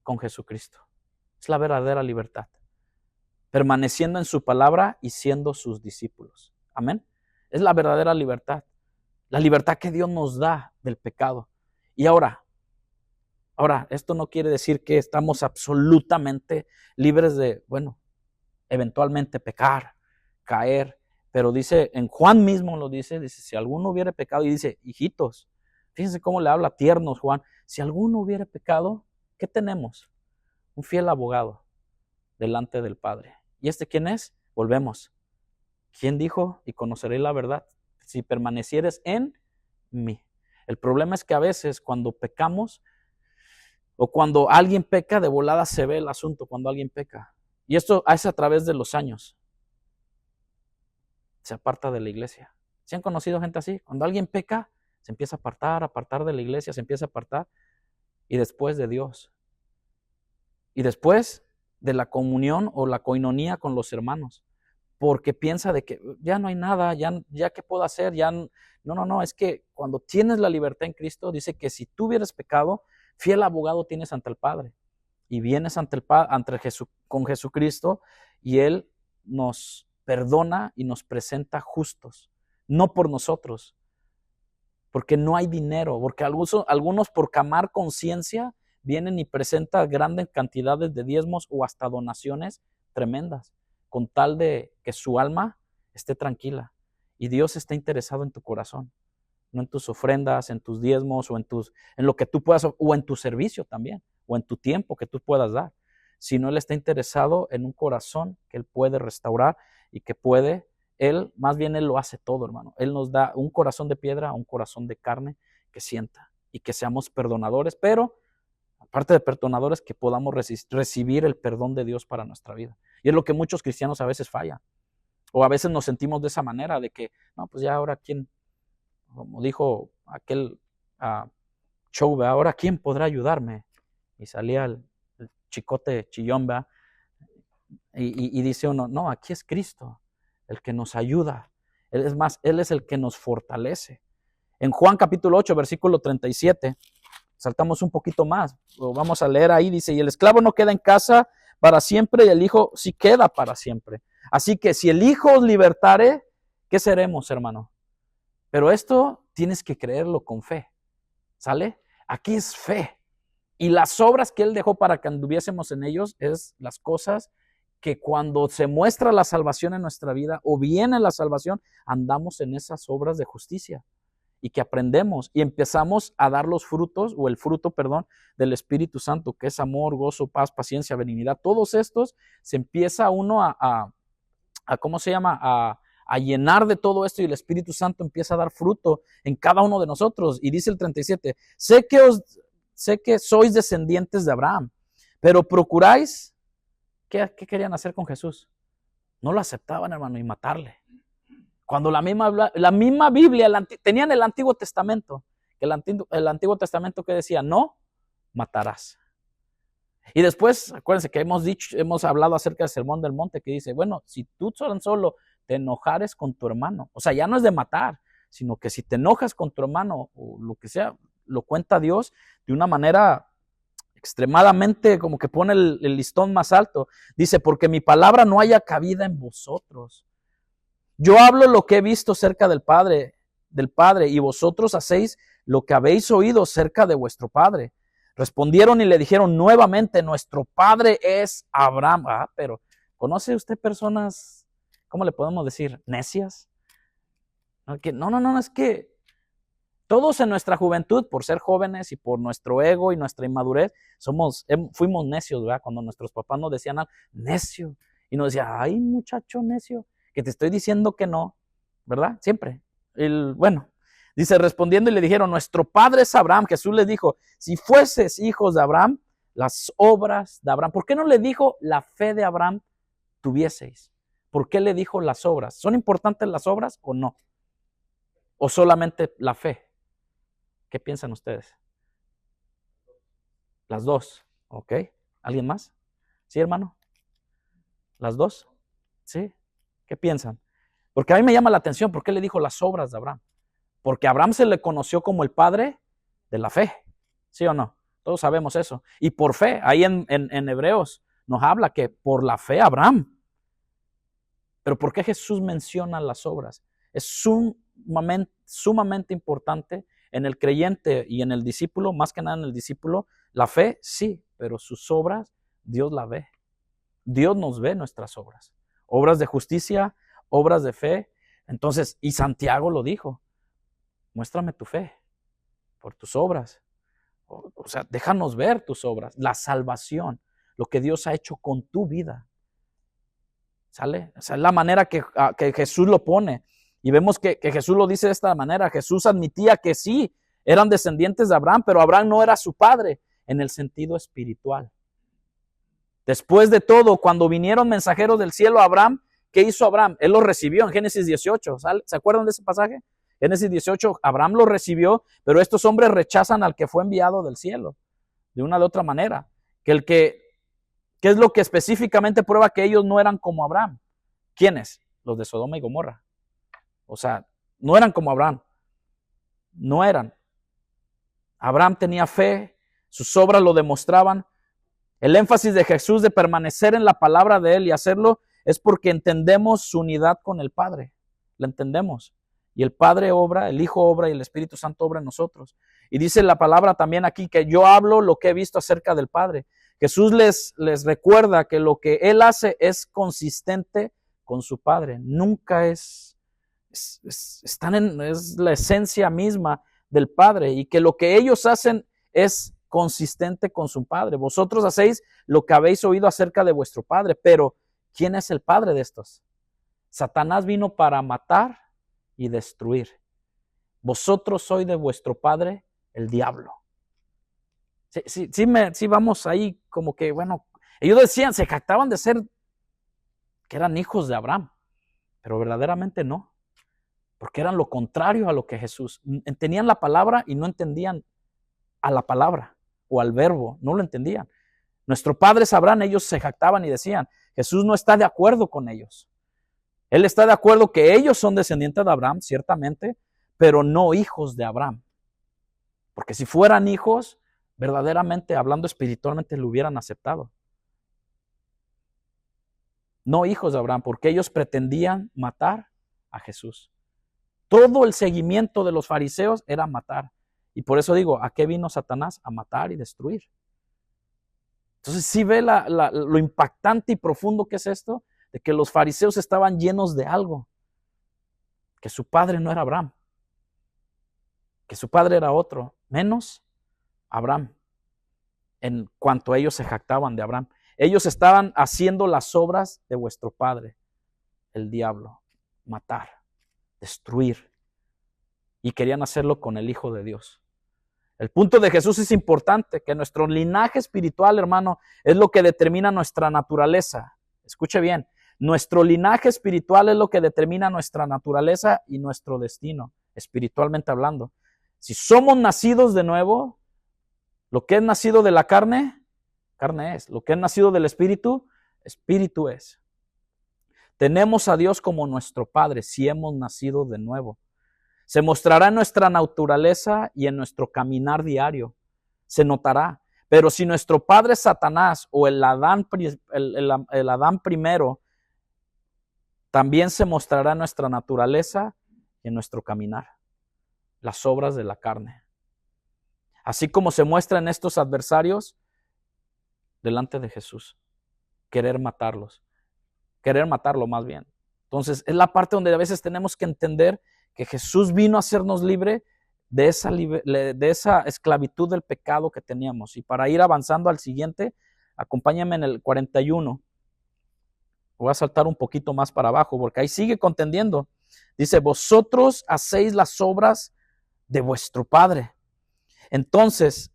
con Jesucristo. Es la verdadera libertad. Permaneciendo en su palabra y siendo sus discípulos. Amén. Es la verdadera libertad. La libertad que Dios nos da del pecado. Y ahora, esto no quiere decir que estamos absolutamente libres de, bueno, eventualmente pecar, caer. Pero dice, en Juan mismo lo dice, si alguno hubiera pecado, y dice, hijitos, fíjense cómo le habla tiernos Juan, si alguno hubiera pecado, ¿qué tenemos? Un fiel abogado delante del Padre. ¿Y este quién es? Volvemos. ¿Quién dijo? Y conoceréis la verdad, si permanecieres en mí. El problema es que a veces cuando pecamos, o cuando alguien peca, de volada se ve el asunto cuando alguien peca. Y esto es a través de los años. Se aparta de la iglesia. ¿Se han conocido gente así? Cuando alguien peca, se empieza a apartar de la iglesia, se empieza a apartar, y después de Dios. Y después de la comunión o la coinonía con los hermanos. Porque piensa de que ya no hay nada, ya qué puedo hacer, no, es que cuando tienes la libertad en Cristo, dice que si tú hubieras pecado, fiel abogado tienes ante el Padre. Y vienes con Jesucristo, y Él nos perdona y nos presenta justos, no por nosotros, porque no hay dinero, porque algunos por camar conciencia vienen y presentan grandes cantidades de diezmos o hasta donaciones tremendas, con tal de que su alma esté tranquila. Y Dios está interesado en tu corazón, no en tus ofrendas, en tus diezmos o en lo que tú puedas, o en tu servicio también, o en tu tiempo que tú puedas dar, sino Él está interesado en un corazón que Él puede restaurar y que puede, Él lo hace todo, hermano. Él nos da un corazón de piedra, un corazón de carne que sienta y que seamos perdonadores, pero aparte de perdonadores, que podamos recibir el perdón de Dios para nuestra vida. Y es lo que muchos cristianos a veces fallan. O a veces nos sentimos de esa manera, de que, no, pues ya ahora quién, como dijo aquel show, ahora quién podrá ayudarme. Y salía el chicote chillón, ¿verdad? Y dice uno, no, aquí es Cristo, el que nos ayuda. Él es el que nos fortalece. En Juan capítulo 8, versículo 37, saltamos un poquito más, lo vamos a leer ahí, dice, y el esclavo no queda en casa para siempre, y el hijo sí queda para siempre. Así que si el hijo os libertare, ¿qué seremos, hermano? Pero esto tienes que creerlo con fe, ¿sale? Aquí es fe. Y las obras que Él dejó para que anduviésemos en ellos es las cosas que cuando se muestra la salvación en nuestra vida o viene la salvación, andamos en esas obras de justicia y que aprendemos y empezamos a dar los frutos o el fruto, del Espíritu Santo, que es amor, gozo, paz, paciencia, benignidad. Todos estos se empieza uno ¿cómo se llama? A llenar de todo esto y el Espíritu Santo empieza a dar fruto en cada uno de nosotros. Y dice el 37, sé que sois descendientes de Abraham, pero procuráis, ¿qué querían hacer con Jesús? No lo aceptaban, hermano, y matarle. Cuando la misma Biblia, tenían el Antiguo Testamento, que el Antiguo Testamento que decía, no matarás. Y después, acuérdense que hemos hablado acerca del Sermón del Monte, que dice, bueno, si tú solo te enojares con tu hermano, o sea, ya no es de matar, sino que si te enojas con tu hermano o lo que sea, lo cuenta Dios de una manera extremadamente como que pone el listón más alto. Dice, porque mi palabra no haya cabida en vosotros. Yo hablo lo que he visto cerca del Padre, y vosotros hacéis lo que habéis oído cerca de vuestro Padre. Respondieron y le dijeron nuevamente, nuestro padre es Abraham. Pero ¿conoce usted personas, cómo le podemos decir, necias? No, es que todos en nuestra juventud, por ser jóvenes y por nuestro ego y nuestra inmadurez, fuimos necios, ¿verdad? Cuando nuestros papás nos decían, necio, y nos decían, ay, muchacho necio, que te estoy diciendo que no, ¿verdad? Siempre. Dice, respondiendo y le dijeron, nuestro padre es Abraham. Jesús les dijo, si fueses hijos de Abraham, las obras de Abraham. ¿Por qué no le dijo la fe de Abraham tuvieseis? ¿Por qué le dijo las obras? ¿Son importantes las obras o no? ¿O solamente la fe? ¿Qué piensan ustedes? Las dos, ¿ok? ¿Alguien más? ¿Sí, hermano? ¿Las dos? ¿Sí? ¿Qué piensan? Porque a mí me llama la atención, ¿por qué le dijo las obras de Abraham? Porque a Abraham se le conoció como el padre de la fe, ¿sí o no? Todos sabemos eso. Y por fe, ahí en Hebreos nos habla que por la fe Abraham. Pero ¿por qué Jesús menciona las obras? Es sumamente importante en el creyente y en el discípulo, más que nada en el discípulo. La fe, sí, pero sus obras, Dios la ve. Dios nos ve nuestras obras. Obras de justicia, obras de fe. Entonces, y Santiago lo dijo, muéstrame tu fe por tus obras. O sea, déjanos ver tus obras, la salvación, lo que Dios ha hecho con tu vida. ¿Sale? O sea, es la manera que Jesús lo pone. Y vemos que Jesús lo dice de esta manera. Jesús admitía que sí, eran descendientes de Abraham, pero Abraham no era su padre en el sentido espiritual. Después de todo, cuando vinieron mensajeros del cielo a Abraham, ¿qué hizo Abraham? Él los recibió en Génesis 18. ¿Se acuerdan de ese pasaje? Génesis 18, Abraham lo recibió, pero estos hombres rechazan al que fue enviado del cielo, de una de otra manera. ¿Qué es lo que específicamente prueba que ellos no eran como Abraham? ¿Quiénes? Los de Sodoma y Gomorra. O sea, no eran como Abraham. No eran. Abraham tenía fe, sus obras lo demostraban. El énfasis de Jesús de permanecer en la palabra de Él y hacerlo es porque entendemos su unidad con el Padre. La entendemos. Y el Padre obra, el Hijo obra y el Espíritu Santo obra en nosotros. Y dice la palabra también aquí que yo hablo lo que he visto acerca del Padre. Jesús les recuerda que lo que Él hace es consistente con su Padre. Nunca es la esencia misma del Padre y que lo que ellos hacen es consistente con su Padre. Vosotros hacéis lo que habéis oído acerca de vuestro Padre, pero ¿quién es el Padre de estos? Satanás vino para matar y destruir. Vosotros sois de vuestro padre el diablo. Sí, vamos ahí como que, bueno, ellos decían, se jactaban de ser que eran hijos de Abraham, pero verdaderamente no, porque eran lo contrario a lo que Jesús. Tenían la palabra y no entendían a la palabra o al verbo, no lo entendían. Nuestro padre es Abraham, ellos se jactaban y decían, Jesús no está de acuerdo con ellos. Él está de acuerdo que ellos son descendientes de Abraham, ciertamente, pero no hijos de Abraham. Porque si fueran hijos, verdaderamente, hablando espiritualmente, lo hubieran aceptado. No hijos de Abraham, porque ellos pretendían matar a Jesús. Todo el seguimiento de los fariseos era matar. Y por eso digo, ¿a qué vino Satanás? A matar y destruir. Entonces, ¿sí ve lo impactante y profundo que es esto? De que los fariseos estaban llenos de algo, que su padre no era Abraham, que su padre era otro, menos Abraham, en cuanto a ellos se jactaban de Abraham. Ellos estaban haciendo las obras de vuestro padre, el diablo, matar, destruir, y querían hacerlo con el Hijo de Dios. El punto de Jesús es importante, que nuestro linaje espiritual, hermano, es lo que determina nuestra naturaleza. Escuche bien. Nuestro linaje espiritual es lo que determina nuestra naturaleza y nuestro destino, espiritualmente hablando. Si somos nacidos de nuevo, lo que es nacido de la carne, carne es. Lo que es nacido del espíritu, espíritu es. Tenemos a Dios como nuestro Padre si hemos nacido de nuevo. Se mostrará en nuestra naturaleza y en nuestro caminar diario. Se notará. Pero si nuestro padre es Satanás o el Adán primero, también se mostrará en nuestra naturaleza y en nuestro caminar, las obras de la carne. Así como se muestran estos adversarios delante de Jesús, querer matarlo más bien. Entonces, es la parte donde a veces tenemos que entender que Jesús vino a hacernos libre de esa esclavitud del pecado que teníamos. Y para ir avanzando al siguiente, acompáñame en el 41. Voy a saltar un poquito más para abajo, porque ahí sigue contendiendo. Dice, vosotros hacéis las obras de vuestro padre. Entonces,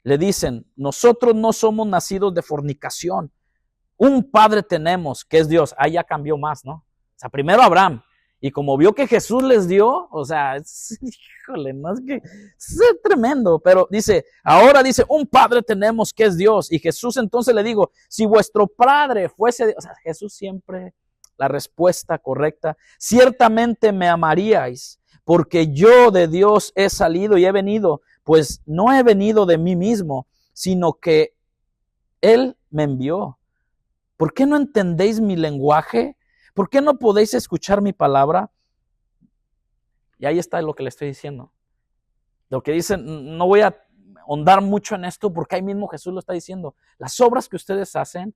le dicen, nosotros no somos nacidos de fornicación. Un padre tenemos, que es Dios. Ahí ya cambió más, ¿no? O sea, primero Abraham, Y como vio que Jesús les dio, o sea, híjole, no es que es tremendo, pero dice, ahora dice, un Padre tenemos que es Dios. Y Jesús entonces le digo, si vuestro Padre fuese, o sea, Jesús siempre la respuesta correcta, ciertamente me amaríais, porque yo de Dios he salido y he venido, pues no he venido de mí mismo, sino que Él me envió. ¿Por qué no entendéis mi lenguaje? ¿Por qué no podéis escuchar mi palabra? Y ahí está lo que le estoy diciendo. Lo que dice, no voy a ahondar mucho en esto porque ahí mismo Jesús lo está diciendo. Las obras que ustedes hacen,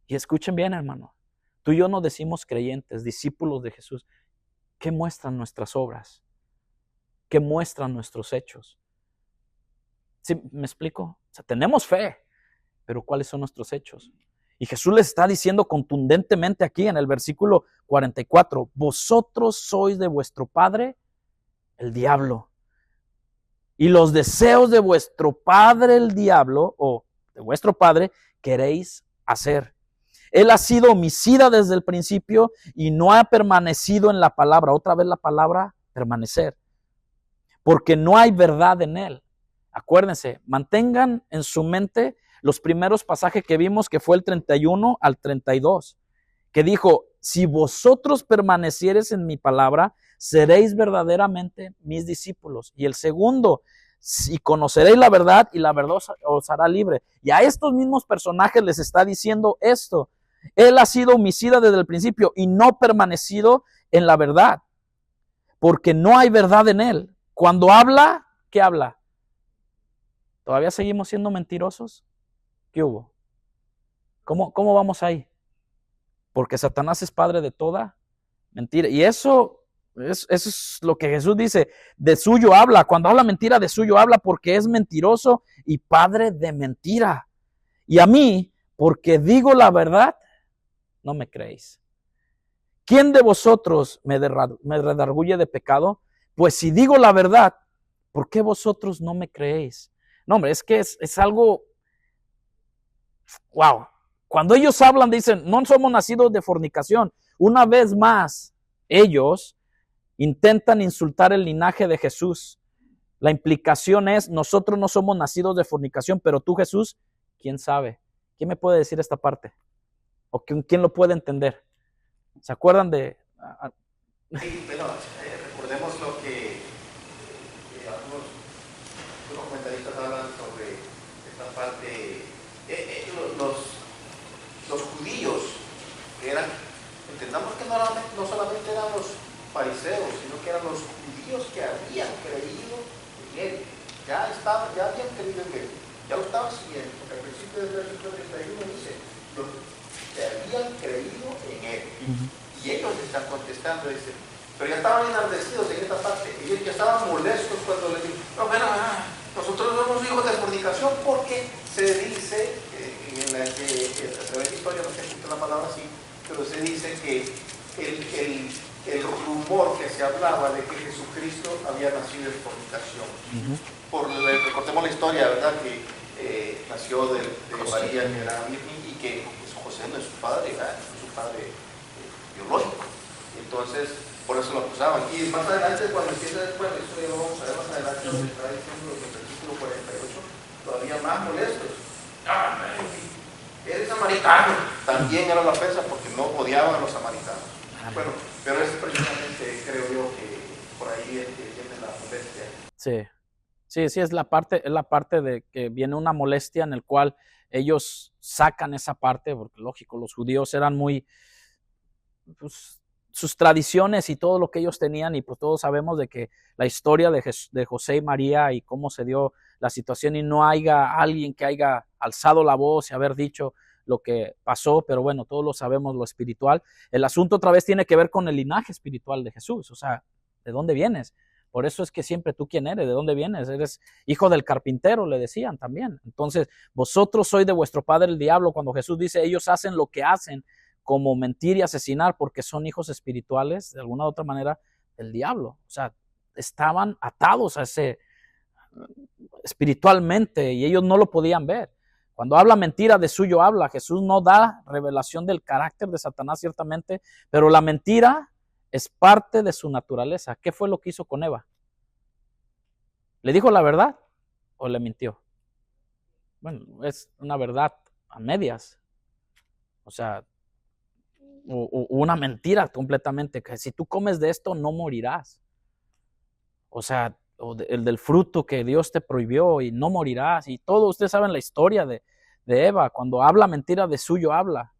y escuchen bien, hermano, tú y yo nos decimos creyentes, discípulos de Jesús. ¿Qué muestran nuestras obras? ¿Qué muestran nuestros hechos? ¿Sí me explico? O sea, tenemos fe, pero ¿cuáles son nuestros hechos? Y Jesús les está diciendo contundentemente aquí en el versículo 44, vosotros sois de vuestro padre el diablo, y los deseos de vuestro padre el diablo, o de vuestro padre, queréis hacer. Él ha sido homicida desde el principio y no ha permanecido en la palabra. Otra vez la palabra permanecer, porque no hay verdad en él. Acuérdense, mantengan en su mente los primeros pasajes que vimos, que fue el 31 al 32, que dijo, si vosotros permaneciereis en mi palabra, seréis verdaderamente mis discípulos. Y el segundo, si conoceréis la verdad y la verdad os hará libre. Y a estos mismos personajes les está diciendo esto. Él ha sido homicida desde el principio y no permanecido en la verdad, porque no hay verdad en él. Cuando habla, ¿qué habla? ¿Todavía seguimos siendo mentirosos? ¿Qué hubo? ¿Cómo vamos ahí? Porque Satanás es padre de toda mentira. Y eso es lo que Jesús dice, de suyo habla. Cuando habla mentira, de suyo habla, porque es mentiroso y padre de mentira. Y a mí, porque digo la verdad, no me creéis. ¿Quién de vosotros me redarguye de pecado? Pues si digo la verdad, ¿por qué vosotros no me creéis? No, hombre, es que es algo... Wow. Cuando ellos hablan, dicen, no somos nacidos de fornicación. Una vez más, ellos intentan insultar el linaje de Jesús. La implicación es, nosotros no somos nacidos de fornicación, pero tú, Jesús, ¿quién sabe? ¿Quién me puede decir esta parte? ¿O quién lo puede entender? ¿Se acuerdan de...? Sí, bueno, recordemos lo que algunos comentaristas hablan sobre esta parte. Los judíos eran, entendamos que no solamente eran los fariseos, sino que eran los judíos que habían creído en él. Ya habían creído en él, ya lo estaban siguiendo, porque al principio del versículo 31 dice, los que habían creído en él. Y ellos están contestando, dice, pero ya estaban enardecidos en esta parte, ellos ya estaban molestos cuando les digo, no, bueno, nosotros somos hijos de fornicación, porque se dice, en la que a través de historia no se escucha la palabra así, pero se dice que el rumor que se hablaba de que Jesucristo había nacido en fornicación. Recordemos la historia, ¿verdad? Que nació de María, que era virgen, y que José no es su padre, ¿verdad? No es su padre biológico. Entonces, por eso lo acusaban. Y más adelante, cuando empieza después, eso ya lo vamos a ver más adelante, donde está diciendo en el versículo 48, todavía más molestos. Eres samaritano. También era la ofensa porque no odiaban a los samaritanos. Bueno, pero es precisamente, creo yo, que por ahí viene la molestia. Sí, es la parte de que viene una molestia en el cual ellos sacan esa parte, porque lógico, los judíos eran muy, pues, sus tradiciones y todo lo que ellos tenían, y pues todos sabemos de que la historia de José y María y cómo se dio la situación, y no haya alguien que haya alzado la voz y haber dicho lo que pasó, pero bueno, todos lo sabemos, lo espiritual. El asunto otra vez tiene que ver con el linaje espiritual de Jesús, o sea, ¿de dónde vienes? Por eso es que siempre tú, ¿quién eres? ¿De dónde vienes? Eres hijo del carpintero, le decían también. Entonces, vosotros sois de vuestro padre el diablo. Cuando Jesús dice, ellos hacen lo que hacen, como mentir y asesinar, porque son hijos espirituales, de alguna u otra manera, del diablo. O sea, estaban atados a ese espiritualmente, y ellos no lo podían ver. Cuando habla mentira, de suyo habla. Jesús no da revelación del carácter de Satanás, ciertamente, pero la mentira es parte de su naturaleza. ¿Qué fue lo que hizo con Eva? ¿Le dijo la verdad o le mintió? Bueno, es una verdad a medias. O sea, o una mentira completamente, que si tú comes de esto no morirás. O sea, el del fruto que Dios te prohibió y no morirás. Y todo, ustedes saben la historia de Eva, cuando habla mentira de suyo habla.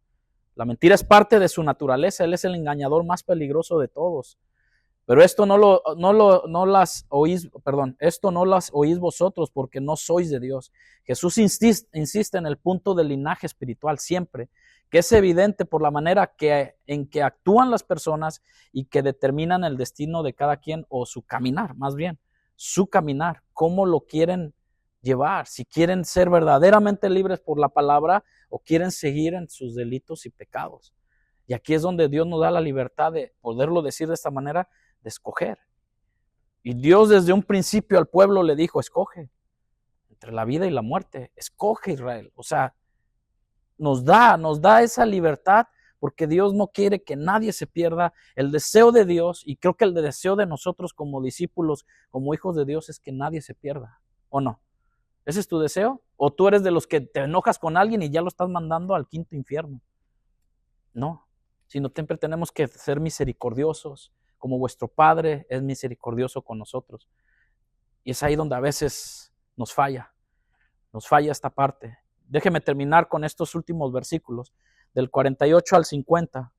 La mentira es parte de su naturaleza, él es el engañador más peligroso de todos. Pero esto no las oís vosotros porque no sois de Dios. Jesús insiste en el punto del linaje espiritual siempre, que es evidente por la manera en que actúan las personas y que determinan el destino de cada quien, o su caminar, más bien, su caminar, cómo lo quieren llevar, si quieren ser verdaderamente libres por la palabra o quieren seguir en sus delitos y pecados. Y aquí es donde Dios nos da la libertad de poderlo decir de esta manera, de escoger. Y Dios desde un principio al pueblo le dijo, escoge entre la vida y la muerte, escoge Israel. O sea, nos da esa libertad porque Dios no quiere que nadie se pierda. El deseo de Dios, y creo que el deseo de nosotros como discípulos, como hijos de Dios, es que nadie se pierda, ¿o no? ¿Ese es tu deseo? ¿O tú eres de los que te enojas con alguien y ya lo estás mandando al quinto infierno? No, sino siempre tenemos que ser misericordiosos, como vuestro Padre es misericordioso con nosotros. Y es ahí donde a veces nos falla esta parte. Déjeme terminar con estos últimos versículos, del 48 al 50.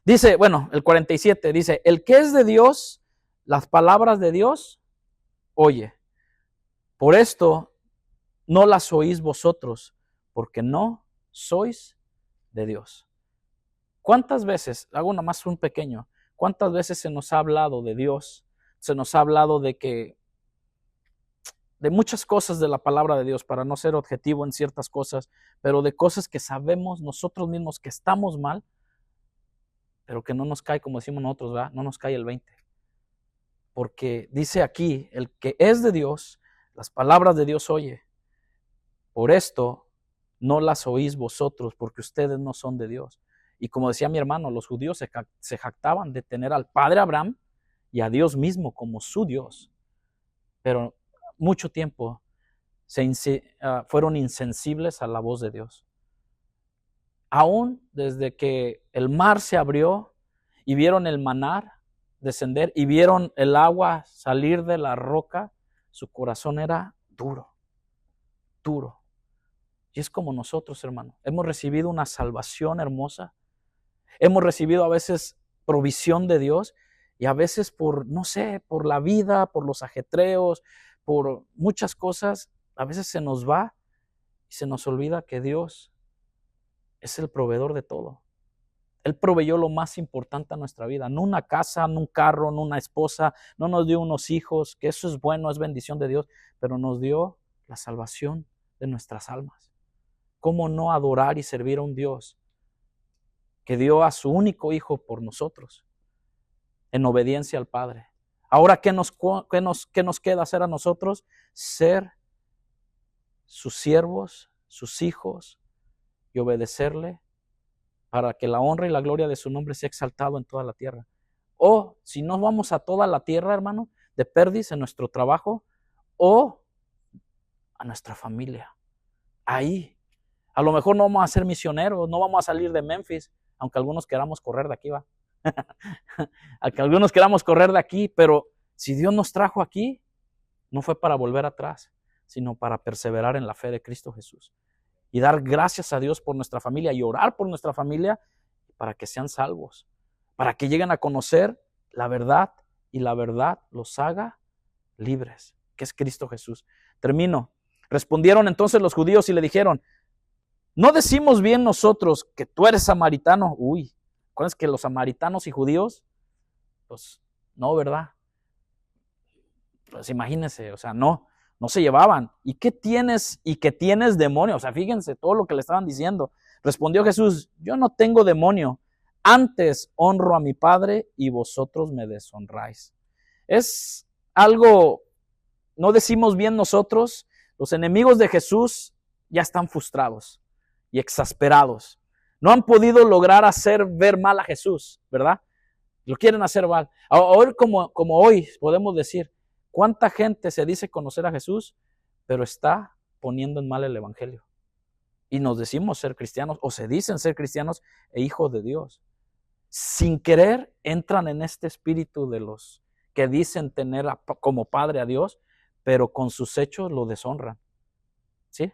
Dice, bueno, el 47 dice, el que es de Dios, las palabras de Dios, oye. Por esto no las oís vosotros, porque no sois de Dios. ¿Cuántas veces, hago nada más un pequeño, cuántas veces se nos ha hablado de Dios? Se nos ha hablado de muchas cosas de la palabra de Dios, para no ser objetivo en ciertas cosas, pero de cosas que sabemos nosotros mismos que estamos mal, pero que no nos cae, como decimos nosotros, ¿verdad? No nos cae el 20. Porque dice aquí, el que es de Dios, las palabras de Dios oye. Por esto no las oís vosotros, porque ustedes no son de Dios. Y como decía mi hermano, los judíos se jactaban de tener al padre Abraham y a Dios mismo como su Dios. Pero mucho tiempo fueron insensibles a la voz de Dios. Aún desde que el mar se abrió y vieron el maná descender y vieron el agua salir de la roca, su corazón era duro. Y es como nosotros, hermano. Hemos recibido una salvación hermosa. Hemos recibido a veces provisión de Dios y a veces por la vida, por los ajetreos, por muchas cosas, a veces se nos va y se nos olvida que Dios es el proveedor de todo. Él proveyó lo más importante a nuestra vida, no una casa, no un carro, no una esposa, no nos dio unos hijos, que eso es bueno, es bendición de Dios, pero nos dio la salvación de nuestras almas. ¿Cómo no adorar y servir a un Dios que dio a su único hijo por nosotros en obediencia al Padre? Ahora, ¿qué nos queda hacer a nosotros? Ser sus siervos, sus hijos, y obedecerle para que la honra y la gloria de su nombre sea exaltado en toda la tierra. O si no vamos a toda la tierra, hermano, de perdiz en nuestro trabajo o a nuestra familia. Ahí. A lo mejor no vamos a ser misioneros, no vamos a salir de Memphis, aunque algunos queramos correr de aquí, va. Aunque algunos queramos correr de aquí, pero si Dios nos trajo aquí, no fue para volver atrás, sino para perseverar en la fe de Cristo Jesús. Y dar gracias a Dios por nuestra familia y orar por nuestra familia para que sean salvos, para que lleguen a conocer la verdad y la verdad los haga libres, que es Cristo Jesús. Termino. Respondieron entonces los judíos y le dijeron, ¿no decimos bien nosotros que tú eres samaritano? ¿Acuerdas que los samaritanos y judíos? Pues no, ¿verdad? Pues imagínense, o sea, no se llevaban. ¿Y qué tienes? ¿Y que tienes demonio? O sea, fíjense todo lo que le estaban diciendo. Respondió Jesús, yo no tengo demonio, antes honro a mi Padre y vosotros me deshonráis. Es algo, no decimos bien nosotros, los enemigos de Jesús ya están frustrados y exasperados. no han podido lograr hacer ver mal a Jesús, ¿verdad? Lo quieren hacer mal. Hoy como hoy podemos decir, ¿cuánta gente se dice conocer a Jesús, pero está poniendo en mal el evangelio? Y nos decimos ser cristianos, o se dicen ser cristianos e hijos de Dios. Sin querer entran en este espíritu de los que dicen tener como padre a Dios, pero con sus hechos lo deshonran. ¿Sí?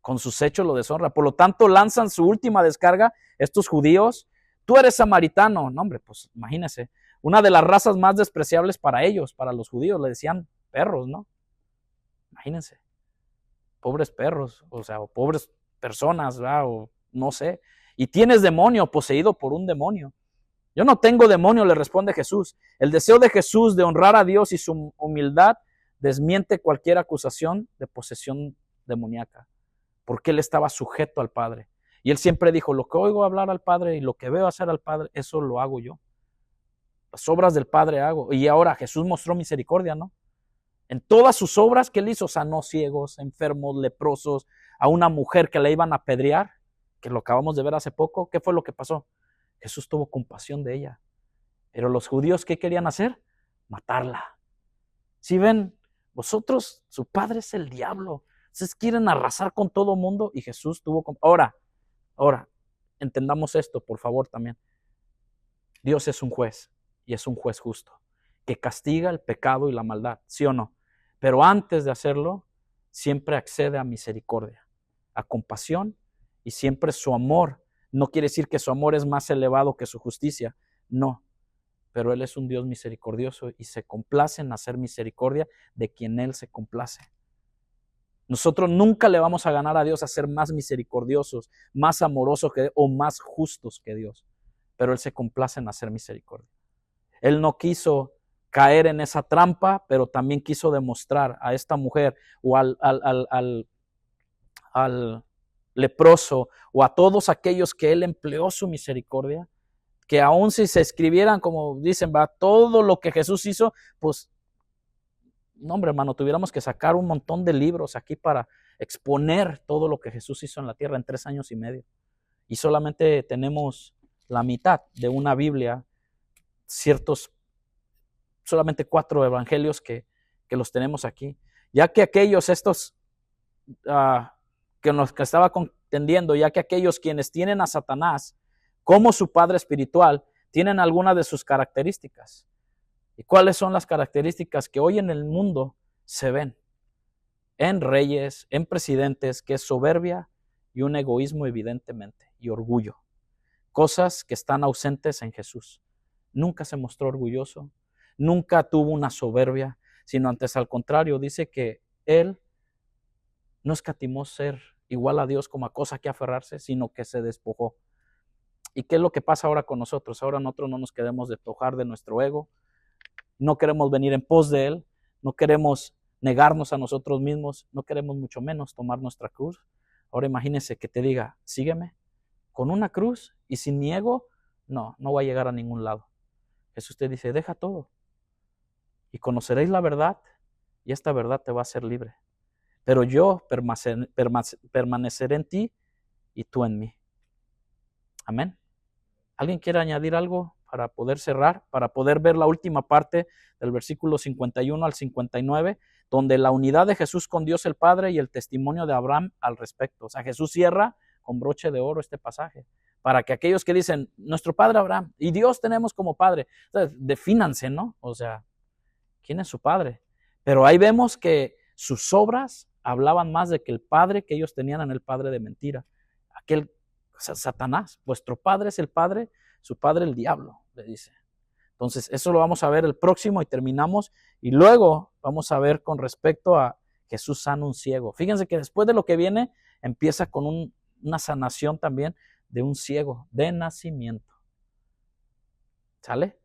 Con sus hechos lo deshonran. Por lo tanto, lanzan su última descarga estos judíos. Tú eres samaritano. No, hombre, pues imagínense. Una de las razas más despreciables para ellos, para los judíos, le decían perros, ¿no? Imagínense. Pobres perros, o sea, o pobres personas, ¿verdad? O no sé. Y tienes demonio, poseído por un demonio. Yo no tengo demonio, le responde Jesús. El deseo de Jesús de honrar a Dios y su humildad desmiente cualquier acusación de posesión demoníaca, porque él estaba sujeto al Padre. Y él siempre dijo, lo que oigo hablar al Padre y lo que veo hacer al Padre, eso lo hago yo. Las obras del Padre hago. Y ahora Jesús mostró misericordia, ¿no? En todas sus obras que él hizo, sanó ciegos, enfermos, leprosos, a una mujer que le iban a apedrear, que lo acabamos de ver hace poco. ¿Qué fue lo que pasó? Jesús tuvo compasión de ella. Pero los judíos, ¿qué querían hacer? Matarla. Si ven, vosotros, su padre es el diablo. Ustedes quieren arrasar con todo mundo y Jesús tuvo compasión. Ahora, entendamos esto, por favor, también. Dios es un juez y es un juez justo, que castiga el pecado y la maldad, ¿sí o no? Pero antes de hacerlo, siempre accede a misericordia, a compasión, y siempre su amor. No quiere decir que su amor es más elevado que su justicia, no. Pero Él es un Dios misericordioso y se complace en hacer misericordia de quien Él se complace. Nosotros nunca le vamos a ganar a Dios a ser más misericordiosos, más amorosos o más justos que Dios. Pero Él se complace en hacer misericordia. Él no quiso caer en esa trampa, pero también quiso demostrar a esta mujer o al leproso o a todos aquellos que Él empleó su misericordia, que aun si se escribieran, como dicen, va, todo lo que Jesús hizo, pues, no, hombre, hermano, tuviéramos que sacar un montón de libros aquí para exponer todo lo que Jesús hizo en la tierra en 3 años y medio. Y solamente tenemos la mitad de una Biblia, solamente 4 evangelios que los tenemos aquí. Ya que aquellos, que nos que estaba contendiendo, ya que aquellos quienes tienen a Satanás como su padre espiritual, tienen algunas de sus características. ¿Y cuáles son las características que hoy en el mundo se ven? En reyes, en presidentes, que es soberbia y un egoísmo evidentemente, y orgullo. Cosas que están ausentes en Jesús. Nunca se mostró orgulloso, nunca tuvo una soberbia, sino antes al contrario, dice que Él no escatimó ser igual a Dios como a cosa que aferrarse, sino que se despojó. ¿Y qué es lo que pasa ahora con nosotros? Ahora nosotros no nos queremos despojar de nuestro ego, no queremos venir en pos de Él, no queremos negarnos a nosotros mismos, no queremos mucho menos tomar nuestra cruz. Ahora imagínense que te diga, sígueme, con una cruz y sin mi ego, no va a llegar a ningún lado. Jesús te dice, deja todo y conoceréis la verdad y esta verdad te va a hacer libre. Pero yo permaneceré en ti y tú en mí. Amén. ¿Alguien quiere añadir algo para poder cerrar, para poder ver la última parte del versículo 51 al 59, donde la unidad de Jesús con Dios el Padre y el testimonio de Abraham al respecto? O sea, Jesús cierra con broche de oro este pasaje, para que aquellos que dicen, nuestro padre Abraham, y Dios tenemos como padre, entonces, defínanse, ¿no? O sea, ¿quién es su padre? Pero ahí vemos que sus obras hablaban más de que el padre que ellos tenían en el padre de mentira, aquel Satanás. Vuestro padre es el padre, su padre el diablo, le dice. Entonces, eso lo vamos a ver el próximo y terminamos. Y luego vamos a ver con respecto a Jesús sana un ciego. Fíjense que después de lo que viene, empieza con una sanación también de un ciego de nacimiento. ¿Sale?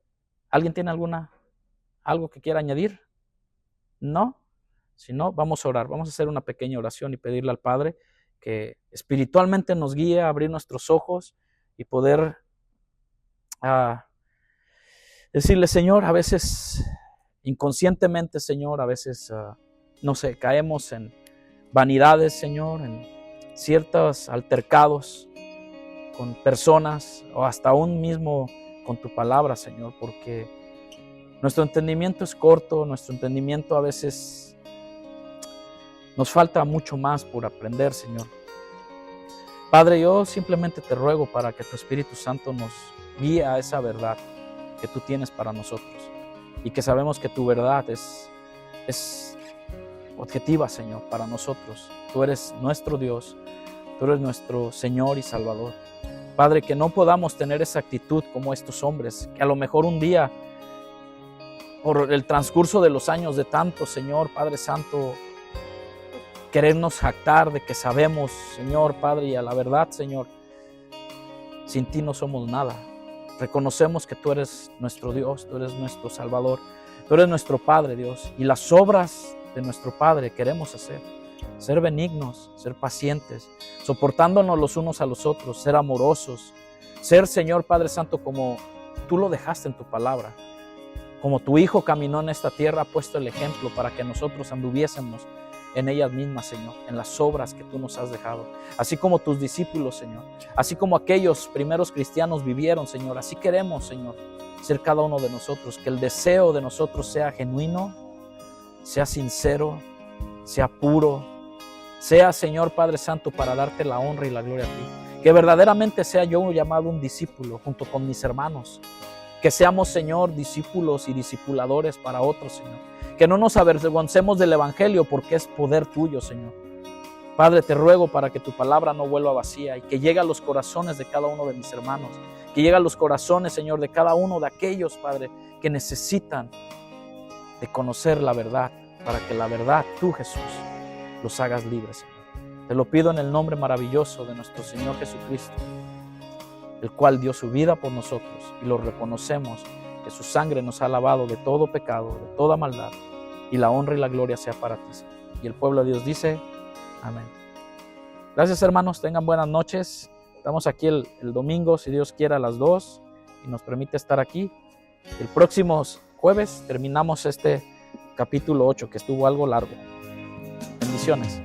¿Alguien tiene algo que quiera añadir? ¿No? Si no, vamos a orar. Vamos a hacer una pequeña oración y pedirle al Padre que espiritualmente nos guíe a abrir nuestros ojos y poder decirle, Señor, a veces inconscientemente, Señor, a veces, no sé, caemos en vanidades, Señor, en ciertos altercados con personas o hasta aún mismo con tu palabra, Señor, porque nuestro entendimiento es corto, nuestro entendimiento a veces nos falta mucho más por aprender, Señor. Padre, yo simplemente te ruego para que tu Espíritu Santo nos guíe a esa verdad que tú tienes para nosotros y que sabemos que tu verdad es objetiva, Señor, para nosotros. Tú eres nuestro Dios, tú eres nuestro Señor y Salvador. Padre, que no podamos tener esa actitud como estos hombres, que a lo mejor un día, por el transcurso de los años de tanto, Señor, Padre Santo, querernos jactar de que sabemos, Señor, Padre, y a la verdad, Señor, sin ti no somos nada. Reconocemos que tú eres nuestro Dios, tú eres nuestro Salvador, tú eres nuestro Padre, Dios, y las obras de nuestro Padre queremos hacer. Ser benignos, ser pacientes, soportándonos los unos a los otros, ser amorosos, ser, Señor Padre Santo, como tú lo dejaste en tu palabra, como tu Hijo caminó en esta tierra, ha puesto el ejemplo para que nosotros anduviésemos en ellas mismas, Señor, en las obras que tú nos has dejado, así como tus discípulos, Señor, así como aquellos primeros cristianos vivieron, Señor. Así queremos, Señor, ser cada uno de nosotros, que el deseo de nosotros sea genuino, sea sincero, sea puro, sea, Señor Padre Santo, para darte la honra y la gloria a ti. Que verdaderamente sea yo llamado un discípulo junto con mis hermanos. Que seamos, Señor, discípulos y discipuladores para otros, Señor. Que no nos avergoncemos del Evangelio, porque es poder tuyo, Señor. Padre, te ruego para que tu palabra no vuelva vacía y que llegue a los corazones de cada uno de mis hermanos. Que llegue a los corazones, Señor, de cada uno de aquellos, Padre, que necesitan de conocer la verdad, para que la verdad, tú, Jesús, los hagas libres, Señor. Te lo pido en el nombre maravilloso de nuestro Señor Jesucristo, el cual dio su vida por nosotros, y lo reconocemos, que su sangre nos ha lavado de todo pecado, de toda maldad, y la honra y la gloria sea para ti, Señor. Y el pueblo de Dios dice, amén. Gracias, hermanos, tengan buenas noches. Estamos aquí el domingo, si Dios quiere, a las 2 y nos permite estar aquí. El próximo jueves terminamos este capítulo 8, que estuvo algo largo. Bendiciones.